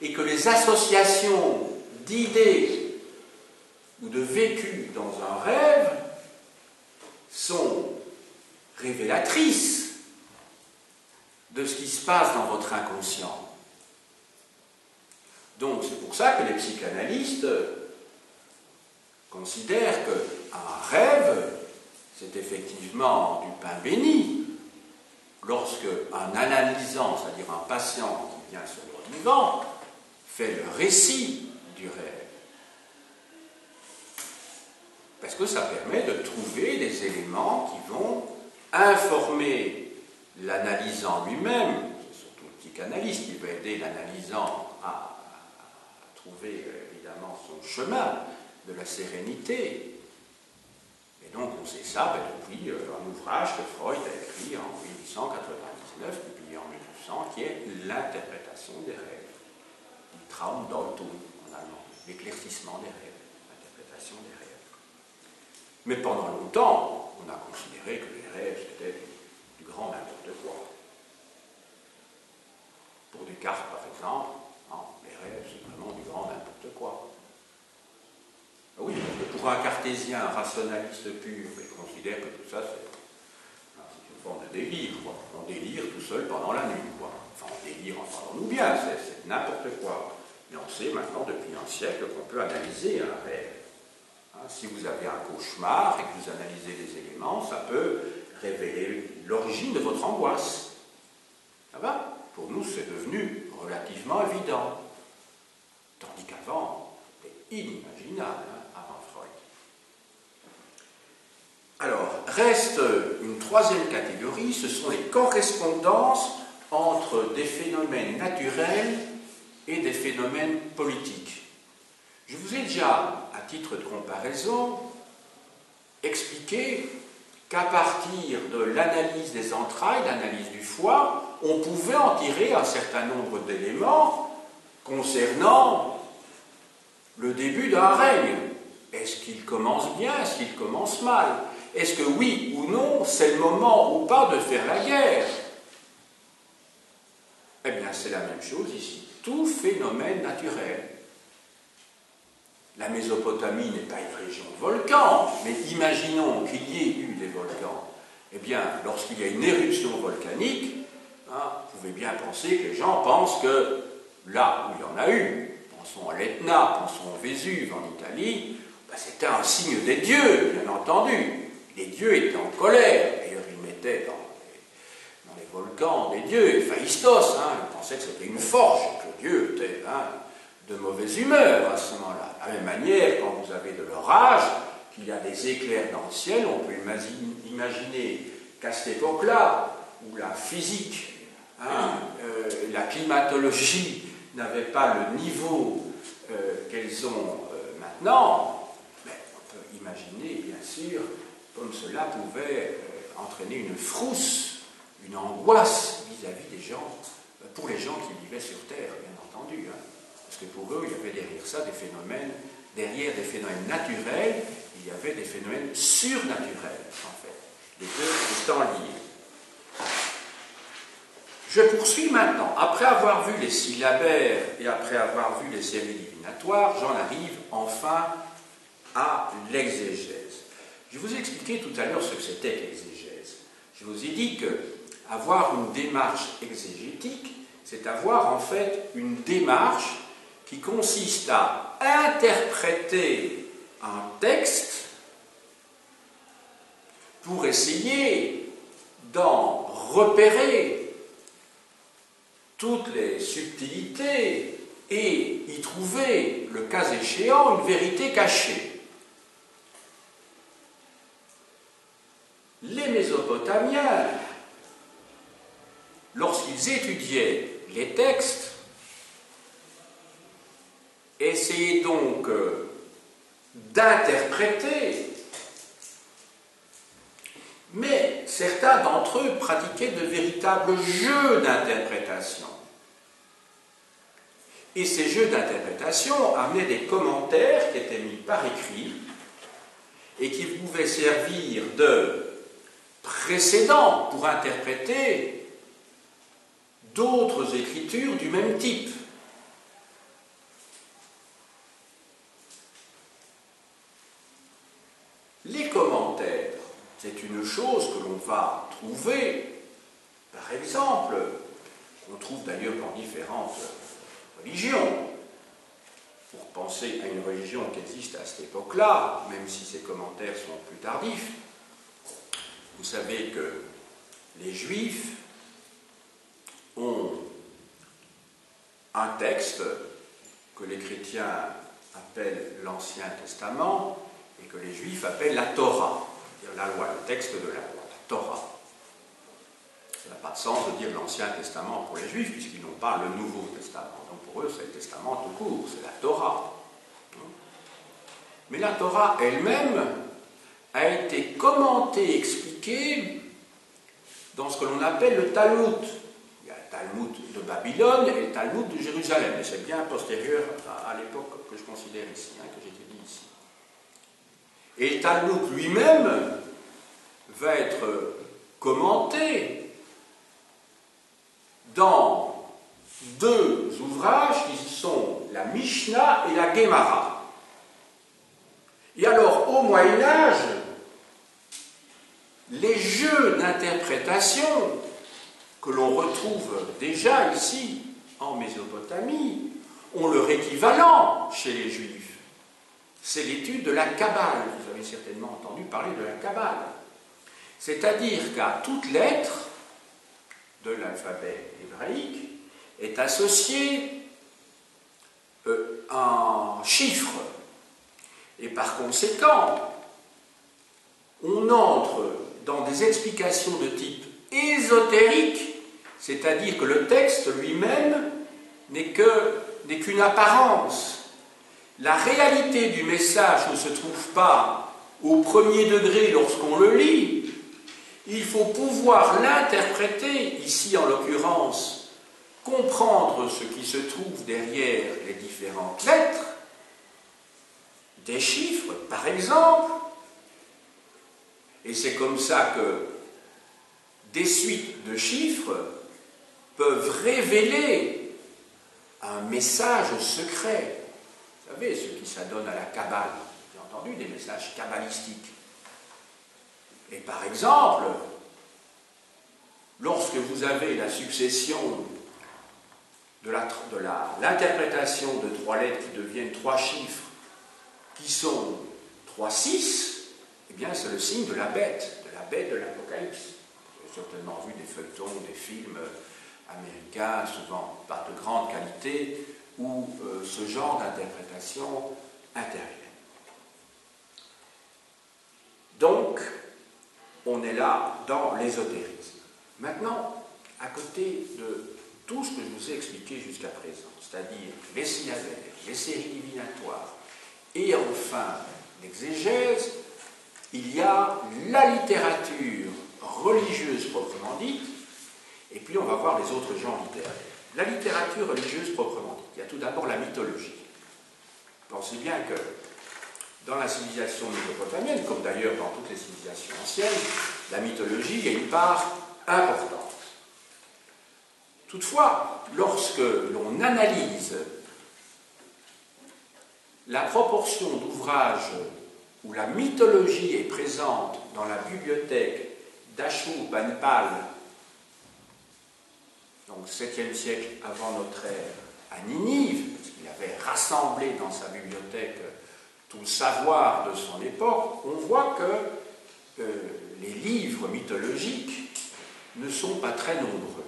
et que les associations d'idées ou de vécu dans un rêve sont révélatrice de ce qui se passe dans votre inconscient. Donc c'est pour ça que les psychanalystes considèrent qu'un rêve, c'est effectivement du pain béni, lorsque un analysant, c'est-à-dire un patient qui vient sur le divan, fait le récit du rêve. Parce que ça permet de trouver des éléments qui vont informer l'analysant lui-même, c'est surtout le psychanalyste qui va aider l'analysant à trouver évidemment son chemin de la sérénité. Et donc on sait ça depuis un ouvrage que Freud a écrit en 1899, publié en 1800, qui est l'interprétation des rêves. Die Traumdeutung en allemand, l'éclaircissement des rêves, l'interprétation des rêves. Mais pendant longtemps, on a considéré que les rêves c'était du grand n'importe quoi. Pour Descartes, par exemple, les rêves c'est vraiment du grand n'importe quoi. Oui, parce que pour un cartésien, un rationaliste pur, il considère que tout ça c'est une forme de délire, quoi. On délire tout seul pendant la nuit, quoi. Enfin, on délire, entendons-nous bien, c'est n'importe quoi. Mais on sait maintenant depuis un siècle qu'on peut analyser un rêve. Si vous avez un cauchemar et que vous analysez les éléments, ça peut révéler l'origine de votre angoisse. Ça va? Pour nous, c'est devenu relativement évident. Tandis qu'avant, c'était inimaginable, avant Freud. Alors, reste une troisième catégorie, ce sont les correspondances entre des phénomènes naturels et des phénomènes politiques. Je vous ai déjà, à titre de comparaison, expliqué qu'à partir de l'analyse des entrailles, l'analyse du foie, on pouvait en tirer un certain nombre d'éléments concernant le début d'un règne. Est-ce qu'il commence bien? Est-ce qu'il commence mal? Est-ce que oui ou non, c'est le moment ou pas de faire la guerre? Eh bien, c'est la même chose ici. Tout phénomène naturel. La Mésopotamie n'est pas une région de volcans, mais imaginons qu'il y ait eu des volcans. Eh bien, lorsqu'il y a une éruption volcanique, vous pouvez bien penser que les gens pensent que là où il y en a eu, pensons à l'Etna, pensons au Vésuve en Italie, c'était un signe des dieux, bien entendu. Les dieux étaient en colère, d'ailleurs ils mettaient dans les volcans des dieux, Héphaïstos, ils pensaient que c'était une forge, que Dieu était de mauvaise humeur à ce moment-là. De la même manière, quand vous avez de l'orage, qu'il y a des éclairs dans le ciel, on peut imaginer qu'à cette époque-là, où la physique, la climatologie n'avaient pas le niveau qu'elles ont maintenant, mais on peut imaginer, bien sûr, comme cela pouvait entraîner une frousse, une angoisse vis-à-vis des gens, pour les gens qui vivaient sur Terre, bien entendu. Parce que pour eux, il y avait derrière ça des phénomènes, derrière des phénomènes naturels, il y avait des phénomènes surnaturels, en fait. Les deux étant liés. Je poursuis maintenant. Après avoir vu les syllabaires et après avoir vu les séries divinatoires, j'en arrive enfin à l'exégèse. Je vous ai expliqué tout à l'heure ce que c'était que l'exégèse. Je vous ai dit que avoir une démarche exégétique, c'est avoir en fait une démarche qui consiste à interpréter un texte pour essayer d'en repérer toutes les subtilités et y trouver, le cas échéant, une vérité cachée. Les Mésopotamiens, lorsqu'ils étudiaient les textes, essayaient donc d'interpréter, mais certains d'entre eux pratiquaient de véritables jeux d'interprétation. Et ces jeux d'interprétation amenaient des commentaires qui étaient mis par écrit et qui pouvaient servir de précédent pour interpréter d'autres écritures du même type. Les commentaires, c'est une chose que l'on va trouver, par exemple, qu'on trouve d'ailleurs dans différentes religions, pour penser à une religion qui existe à cette époque-là, même si ses commentaires sont plus tardifs. Vous savez que les Juifs ont un texte que les chrétiens appellent l'Ancien Testament et que les Juifs appellent la Torah, c'est-à-dire la loi, le texte de la loi, la Torah. Ça n'a pas de sens de dire l'Ancien Testament pour les Juifs, puisqu'ils n'ont pas le Nouveau Testament. Donc pour eux, c'est le Testament tout court, c'est la Torah. Mais la Torah elle-même a été commentée, expliquée dans ce que l'on appelle le Talmud. Il y a le Talmud de Babylone et le Talmud de Jérusalem, mais c'est bien postérieur à l'époque que je considère ici, que j'étudie ici. Et le Talmud lui-même va être commenté dans deux ouvrages qui sont la Mishnah et la Gemara. Et alors, au Moyen-Âge, les jeux d'interprétation que l'on retrouve déjà ici, en Mésopotamie, ont leur équivalent chez les Juifs. C'est l'étude de la Kabbale. Vous avez certainement entendu parler de la Kabbale. C'est-à-dire qu'à toute lettre de l'alphabet hébraïque est associé un chiffre. Et par conséquent, on entre dans des explications de type ésotérique, c'est-à-dire que le texte lui-même n'est qu'une apparence. La réalité du message ne se trouve pas au premier degré lorsqu'on le lit. Il faut pouvoir l'interpréter, ici en l'occurrence, comprendre ce qui se trouve derrière les différentes lettres, des chiffres par exemple, et c'est comme ça que des suites de chiffres peuvent révéler un message secret. Vous savez, ce qui s'adonne à la Kabbale, j'ai entendu des messages kabbalistiques. Et par exemple, lorsque vous avez la succession de l'interprétation de trois lettres qui deviennent trois chiffres, qui sont 3, 6, eh bien c'est le signe de la bête de l'Apocalypse. Vous avez certainement vu des feuilletons, des films américains, souvent pas de grande qualité, où ce genre d'interprétation intervient. Donc, on est là dans l'ésotérisme. Maintenant, à côté de tout ce que je vous ai expliqué jusqu'à présent, c'est-à-dire les syllabaires, les séries divinatoires, et enfin l'exégèse, il y a la littérature religieuse proprement dite, et puis on va voir les autres genres littéraires. La littérature religieuse proprement dite, il y a tout d'abord la mythologie. Pensez bien que dans la civilisation mésopotamienne, comme d'ailleurs dans toutes les civilisations anciennes, la mythologie a une part importante. Toutefois, lorsque l'on analyse la proportion d'ouvrages où la mythologie est présente dans la bibliothèque d'Ashurbanipal, donc 7e siècle avant notre ère, à Ninive, parce qu'il avait rassemblé dans sa bibliothèque tout le savoir de son époque, on voit que les livres mythologiques ne sont pas très nombreux.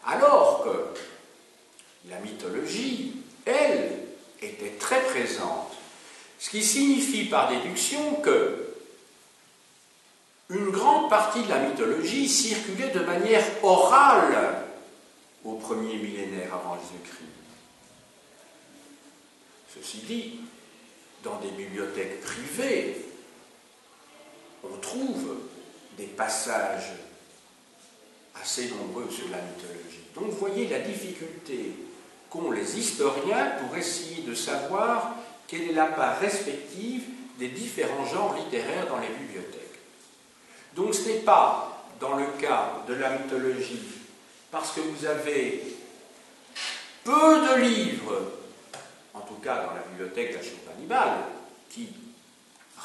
Alors que la mythologie, elle, était très présente. Ce qui signifie par déduction que une grande partie de la mythologie circulait de manière orale au premier millénaire avant Jésus-Christ. Ceci dit, dans des bibliothèques privées, on trouve des passages assez nombreux sur la mythologie. Donc vous voyez la difficulté qu'ont les historiens pour essayer de savoir quelle est la part respective des différents genres littéraires dans les bibliothèques. Donc ce n'est pas dans le cas de la mythologie parce que vous avez peu de livres, en tout cas dans la bibliothèque d'Ashurbanipal, qui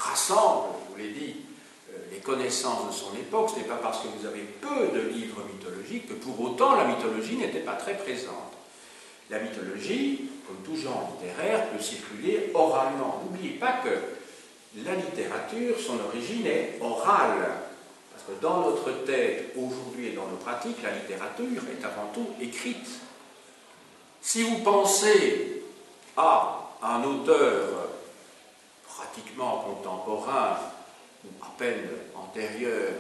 rassemble, je vous l'ai dit, les connaissances de son époque. Ce n'est pas parce que vous avez peu de livres mythologiques que pour autant la mythologie n'était pas très présente. La mythologie, comme tout genre littéraire, peut circuler oralement. N'oubliez pas que la littérature, son origine est orale. Parce que dans notre tête, aujourd'hui et dans nos pratiques, la littérature est avant tout écrite. Si vous pensez à un auteur pratiquement contemporain, ou à peine antérieur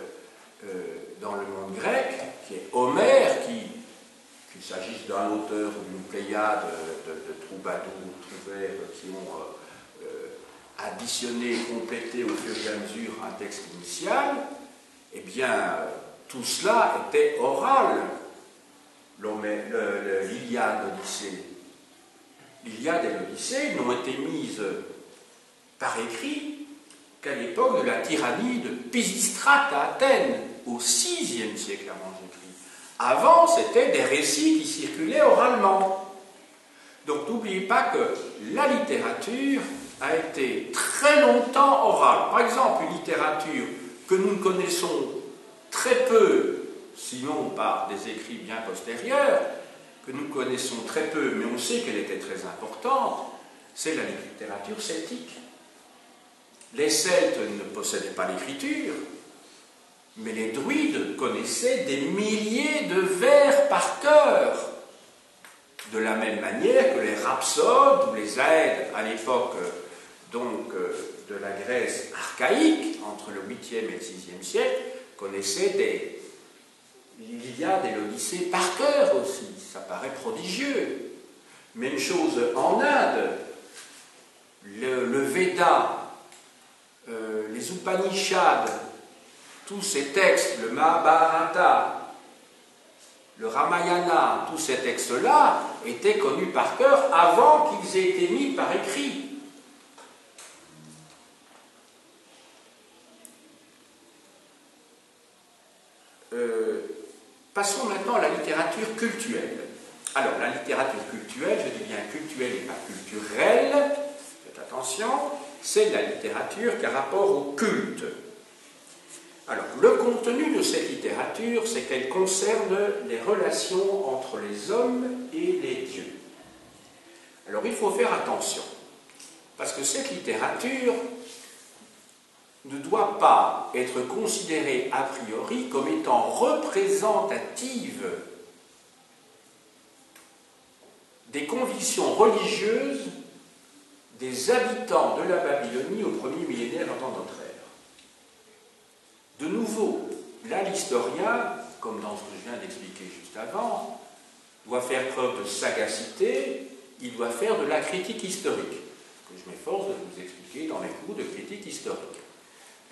dans le monde grec, qui est Homère, qu'il s'agisse d'un auteur ou d'une pléiade de troubadours ou trouvères qui ont additionné, complété au fur et à mesure un texte initial, eh bien, tout cela était oral. L'Iliade, l'Odyssée. L'Iliade et l'Odyssée n'ont été mises par écrit qu'à l'époque de la tyrannie de Pisistrate à Athènes, au VIe siècle avant Jésus-Christ. Avant, c'était des récits qui circulaient oralement. Donc n'oubliez pas que la littérature a été très longtemps orale. Par exemple, une littérature que nous ne connaissons très peu, sinon par des écrits bien postérieurs, que nous connaissons très peu, mais on sait qu'elle était très importante, c'est la littérature celtique. Les Celtes ne possédaient pas l'écriture, mais les druides connaissaient des milliers de vers par cœur, de la même manière que les rhapsodes ou les aèdes à l'époque de la Grèce archaïque, entre le 8e et le 6e siècle, connaissaient l'Iliade et l'Odyssée par cœur aussi. Ça paraît prodigieux. Même chose en Inde, le Veda, les Upanishads, tous ces textes, le Mahabharata, le Ramayana, tous ces textes-là étaient connus par cœur avant qu'ils aient été mis par écrit. Passons maintenant à la littérature cultuelle. Alors, la littérature cultuelle, je dis bien cultuelle et pas culturelle, faites attention, c'est la littérature qui a rapport au culte. Alors, le contenu de cette littérature, c'est qu'elle concerne les relations entre les hommes et les dieux. Alors, il faut faire attention, parce que cette littérature ne doit pas être considérée a priori comme étant représentative des convictions religieuses des habitants de la Babylonie au premier millénaire avant notre ère. De nouveau, là, l'historien, comme dans ce que je viens d'expliquer juste avant, doit faire preuve de sagacité, il doit faire de la critique historique, que je m'efforce de vous expliquer dans les cours de critique historique.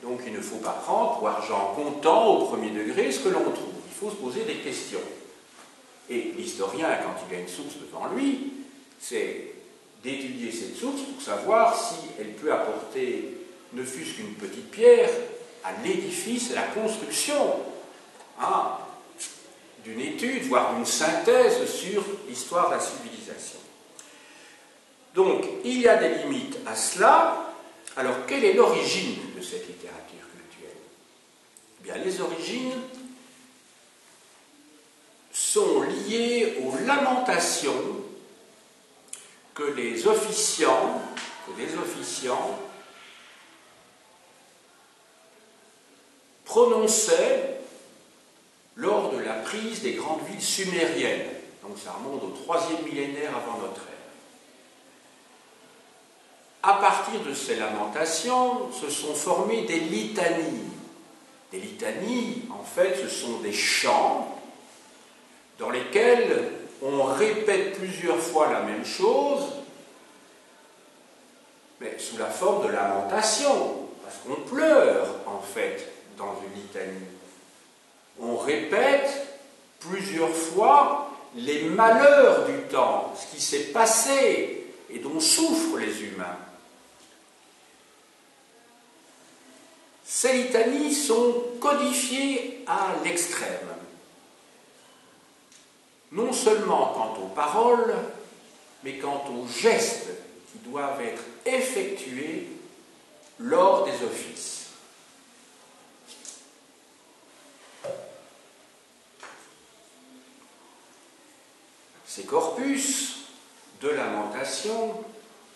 Donc il ne faut pas prendre pour argent comptant au premier degré ce que l'on trouve. Il faut se poser des questions. Et l'historien, quand il a une source devant lui, c'est d'étudier cette source pour savoir si elle peut apporter, ne fût-ce qu'une petite pierre, à l'édifice, à la construction d'une étude, voire d'une synthèse sur l'histoire de la civilisation. Donc, il y a des limites à cela. Alors, quelle est l'origine de cette littérature cultuelle? Eh bien, les origines sont liées aux lamentations que les officiants prononçaient lors de la prise des grandes villes sumériennes. Donc ça remonte au 3e millénaire avant notre ère. À partir de ces lamentations, se sont formées des litanies. Des litanies, en fait, ce sont des chants dans lesquels on répète plusieurs fois la même chose, mais sous la forme de lamentation, parce qu'on pleure, en fait, dans une litanie. On répète plusieurs fois les malheurs du temps, ce qui s'est passé et dont souffrent les humains. Ces litanies sont codifiées à l'extrême. Non seulement quant aux paroles, mais quant aux gestes qui doivent être effectués lors des offices. Ces corpus de lamentation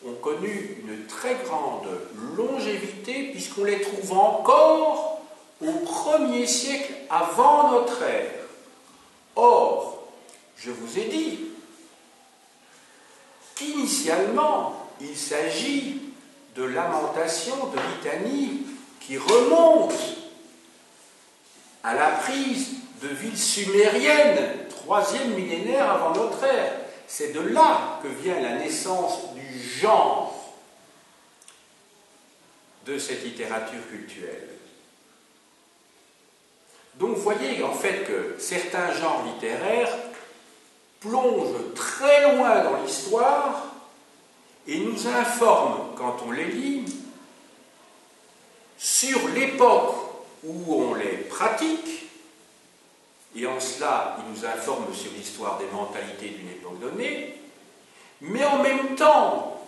ont connu une très grande longévité puisqu'on les trouve encore au 1er siècle avant notre ère. Or, je vous ai dit qu'initialement, il s'agit de lamentations, de litanies qui remontent à la prise de villes sumériennes, 3e millénaire avant notre ère. C'est de là que vient la naissance du genre de cette littérature cultuelle. Donc vous voyez en fait que certains genres littéraires plongent très loin dans l'histoire et nous informent, quand on les lit, sur l'époque où on les pratique, et en cela, ils nous informent sur l'histoire des mentalités d'une époque donnée, mais en même temps,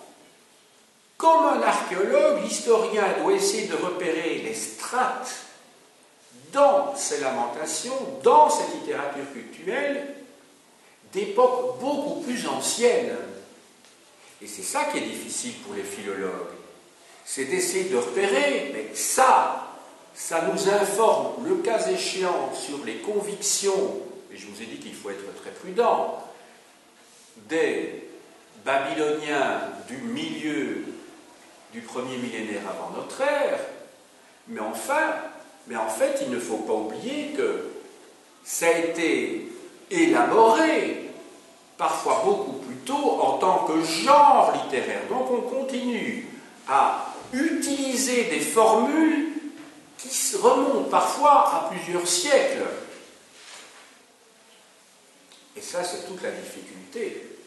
comme un archéologue, l'historien doit essayer de repérer les strates dans ces lamentations, dans cette littérature cultuelle, d'époques beaucoup plus anciennes. Et c'est ça qui est difficile pour les philologues, c'est d'essayer de repérer, mais ça nous informe, le cas échéant, sur les convictions, et je vous ai dit qu'il faut être très prudent, des Babyloniens du milieu du 1er millénaire avant notre ère, mais en fait, il ne faut pas oublier que ça a été élaboré, parfois beaucoup plus tôt, en tant que genre littéraire. Donc on continue à utiliser des formules qui remontent parfois à plusieurs siècles. Et ça, c'est toute la difficulté.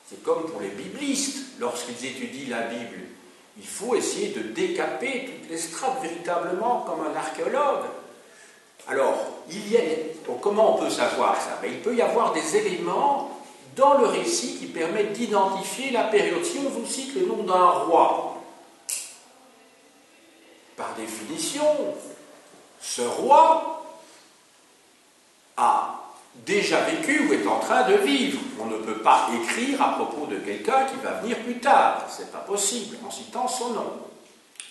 C'est comme pour les biblistes, lorsqu'ils étudient la Bible. Il faut essayer de décaper toutes les strates véritablement comme un archéologue. Alors, comment on peut savoir ça? Il peut y avoir des éléments dans le récit qui permettent d'identifier la période. Si on vous cite le nom d'un roi, par définition, ce roi a déjà vécu ou est en train de vivre. On ne peut pas écrire à propos de quelqu'un qui va venir plus tard. Ce n'est pas possible en citant son nom.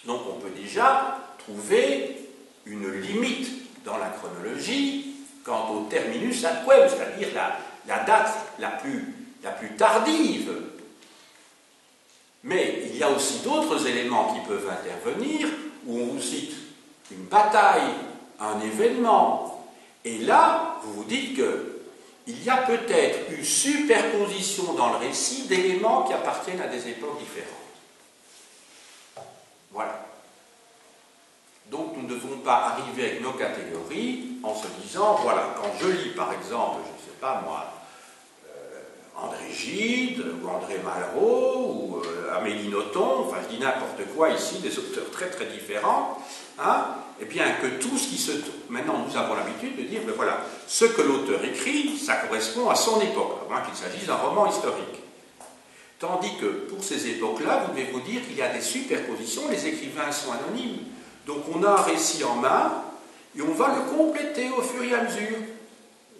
Donc on peut déjà trouver une limite dans la chronologie quant au terminus ad quem, c'est-à-dire la date la plus tardive. Mais il y a aussi d'autres éléments qui peuvent intervenir, où on vous cite une bataille, un événement, et là, vous vous dites qu'il y a peut-être une superposition dans le récit d'éléments qui appartiennent à des époques différentes. Voilà. Donc nous ne devons pas arriver avec nos catégories en se disant, voilà, quand je lis par exemple, je ne sais pas moi, André Gide, ou André Malraux, ou Amélie Nothomb, enfin je dis n'importe quoi ici, des auteurs très très différents, hein, et bien que tout ce qui se... Maintenant nous avons l'habitude de dire, ben voilà, ce que l'auteur écrit, ça correspond à son époque, à moins qu'il s'agisse d'un roman historique. Tandis que pour ces époques-là, vous devez vous dire qu'il y a des superpositions, les écrivains sont anonymes. Donc on a un récit en main, et on va le compléter au fur et à mesure.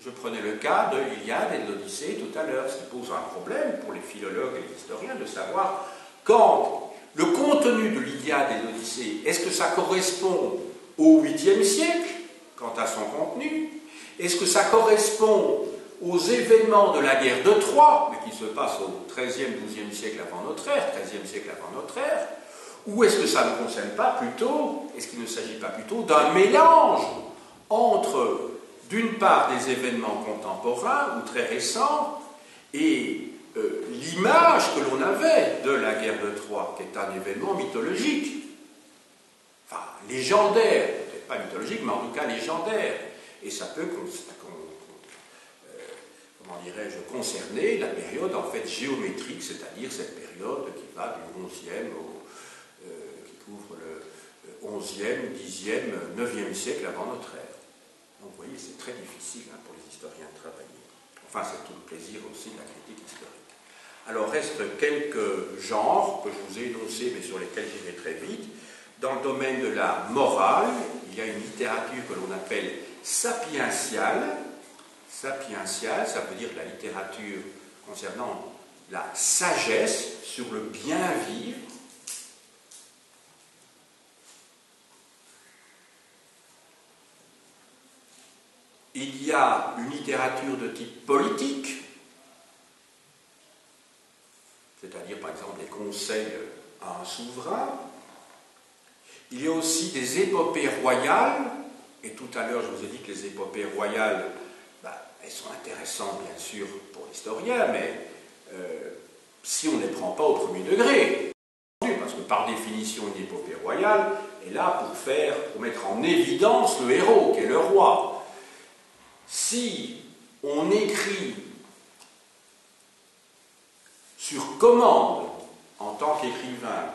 Je prenais le cas de l'Iliade et de l'Odyssée tout à l'heure, ce qui pose un problème pour les philologues et les historiens de savoir quand le contenu de l'Iliade et de l'Odyssée, est-ce que ça correspond au 8e siècle, quant à son contenu? Est-ce que ça correspond aux événements de la guerre de Troie, mais qui se passe au 13e, 12e siècle avant notre ère, 13e siècle avant notre ère? Ou est-ce que ça ne concerne pas plutôt, est-ce qu'il ne s'agit pas plutôt d'un mélange entre, d'une part, des événements contemporains ou très récents, et l'image que l'on avait de la guerre de Troie, qui est un événement mythologique, enfin légendaire, peut-être pas mythologique, mais en tout cas légendaire, et ça peut, comment dirais-je, concerner la période en fait géométrique, c'est-à-dire cette période qui va du 11e qui couvre le 11e, 10e, 9e siècle avant notre ère. Donc vous voyez, c'est très difficile pour les historiens de travailler. Enfin, c'est tout le plaisir aussi de la critique historique. Alors, reste quelques genres que je vous ai énoncés, mais sur lesquels j'irai très vite. Dans le domaine de la morale, il y a une littérature que l'on appelle sapientiale. Sapientiale, ça veut dire la littérature concernant la sagesse sur le bien vivre. Il y a une littérature de type politique, c'est-à-dire par exemple les conseils à un souverain. Il y a aussi des épopées royales, et tout à l'heure je vous ai dit que les épopées royales, elles sont intéressantes bien sûr pour l'historien, mais si on ne les prend pas au premier degré, parce que par définition une épopée royale est là pour mettre en évidence le héros qui est le roi. Si on écrit sur commande en tant qu'écrivain,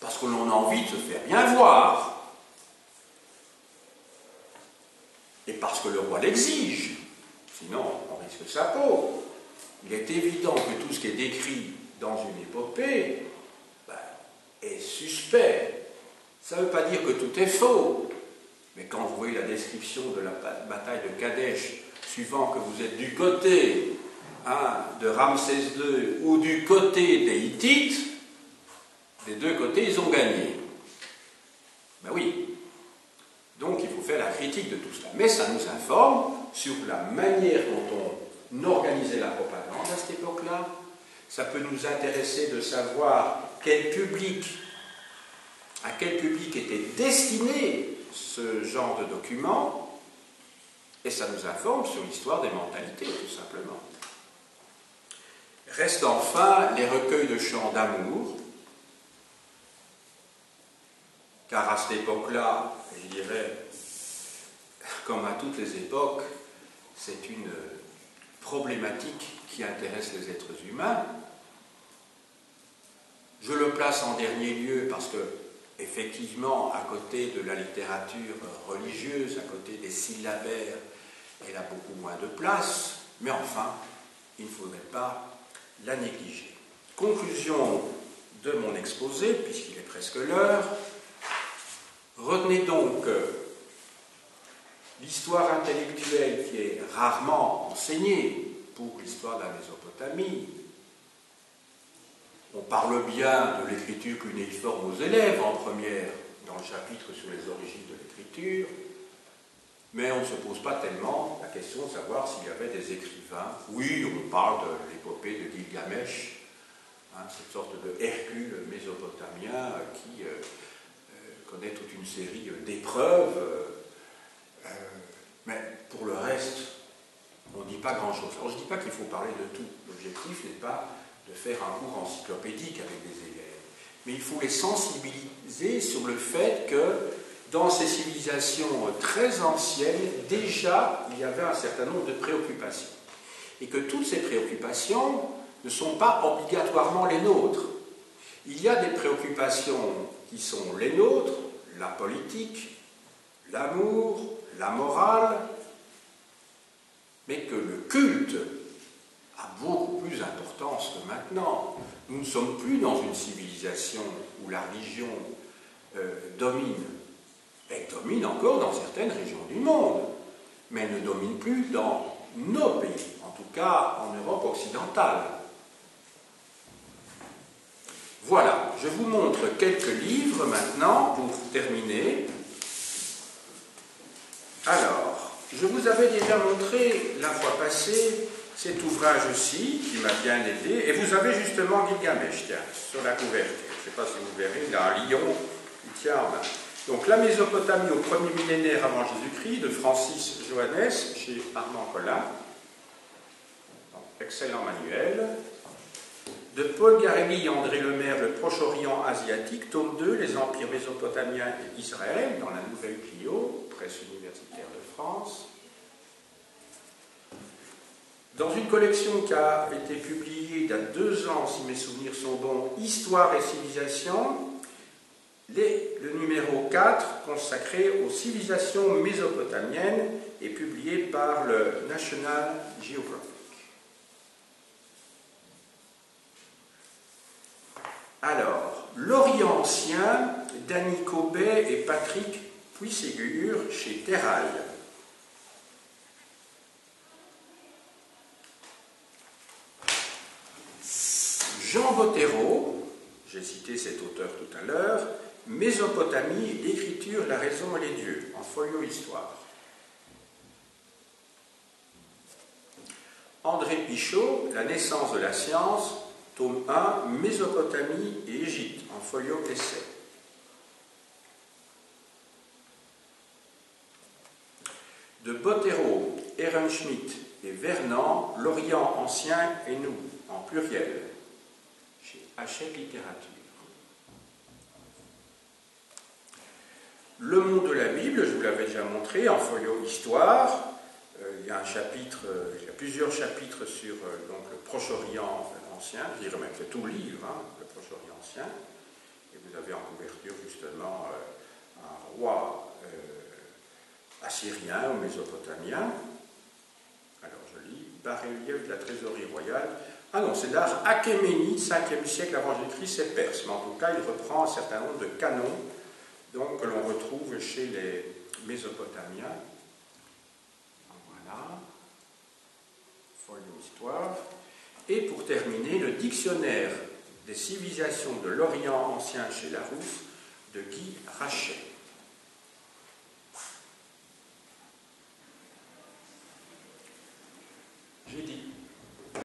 parce que l'on a envie de se faire bien voir, et parce que le roi l'exige, sinon on risque sa peau, il est évident que tout ce qui est décrit dans une épopée est suspect. Ça ne veut pas dire que tout est faux. Mais quand vous voyez la description de la bataille de Kadesh, suivant que vous êtes du côté de Ramsès II ou du côté des Hittites, des deux côtés, ils ont gagné. Ben oui. Donc il faut faire la critique de tout cela. Mais ça nous informe sur la manière dont on organisait la propagande à cette époque-là. Ça peut nous intéresser de savoir à quel public était destiné ce genre de document, et ça nous informe sur l'histoire des mentalités, tout simplement. Restent enfin les recueils de chants d'amour, car à cette époque-là, je dirais, comme à toutes les époques, c'est une problématique qui intéresse les êtres humains. Je le place en dernier lieu parce que, effectivement, à côté de la littérature religieuse, à côté des syllabaires, elle a beaucoup moins de place, mais enfin, il ne faudrait pas la négliger. Conclusion de mon exposé, puisqu'il est presque l'heure. Retenez donc l'histoire intellectuelle qui est rarement enseignée pour l'histoire de la Mésopotamie. On parle bien de l'écriture cunéiforme aux élèves en première, dans le chapitre sur les origines de l'écriture, mais on ne se pose pas tellement la question de savoir s'il y avait des écrivains. Oui, on parle de l'épopée de Gilgamesh, cette sorte de Hercule mésopotamien qui connaît toute une série d'épreuves, mais pour le reste, on ne dit pas grand-chose. Alors je ne dis pas qu'il faut parler de tout. L'objectif n'est pas de faire un cours encyclopédique avec des élèves, mais il faut les sensibiliser sur le fait que dans ces civilisations très anciennes, déjà, il y avait un certain nombre de préoccupations. Et que toutes ces préoccupations ne sont pas obligatoirement les nôtres. Il y a des préoccupations qui sont les nôtres, la politique, l'amour, la morale, mais que le culte a beaucoup plus d'importance que maintenant. Nous ne sommes plus dans une civilisation où la religion domine. Elle domine encore dans certaines régions du monde, mais elle ne domine plus dans nos pays, en tout cas en Europe occidentale. Voilà, je vous montre quelques livres maintenant pour terminer. Alors, je vous avais déjà montré la fois passée cet ouvrage-ci qui m'a bien aidé, et vous avez justement Gilgamesh, tiens, sur la couverture. Je ne sais pas si vous verrez, il a un lion qui tient en main. Donc, la Mésopotamie au premier millénaire avant Jésus-Christ, de Francis Johannes, chez Armand Collin. Donc, excellent manuel. De Paul Garelli et André Lemaire, Le Proche-Orient asiatique, tome 2, Les empires mésopotamiens et Israël, dans la Nouvelle Clio, presse universitaire de France. Dans une collection qui a été publiée il y a 2 ans, si mes souvenirs sont bons, Histoire et civilisation, le numéro 4, consacré aux civilisations mésopotamiennes, est publié par le National Geographic. Alors, l'Orient ancien d'Annie Cobet et Patrick Puisségur chez Terral. Jean Bottero, j'ai cité cet auteur tout à l'heure, Mésopotamie, l'écriture, la raison et les dieux, en folio histoire. André Pichot, La naissance de la science, tome 1, Mésopotamie et Égypte, en folio essai. De Bottero, Ehrenschmidt et Vernant, L'Orient ancien et nous, en pluriel, chez Hachette Littérature. Le monde de la Bible, je vous l'avais déjà montré, en folio histoire. Il y a plusieurs chapitres sur donc, le Proche-Orient ancien, je dirais même que tout le livre, le Proche-Orient ancien. Et vous avez en couverture justement un roi assyrien ou mésopotamien. Alors je lis, bas-relief de la trésorerie royale. Ah non, c'est d'art Achéménide, 5e siècle avant Jésus-Christ, c'est perse. Mais en tout cas, il reprend un certain nombre de canons donc, que l'on retrouve chez les Mésopotamiens. Voilà, folio histoire. Et pour terminer, le dictionnaire des civilisations de l'Orient ancien chez Larousse de Guy Rachet.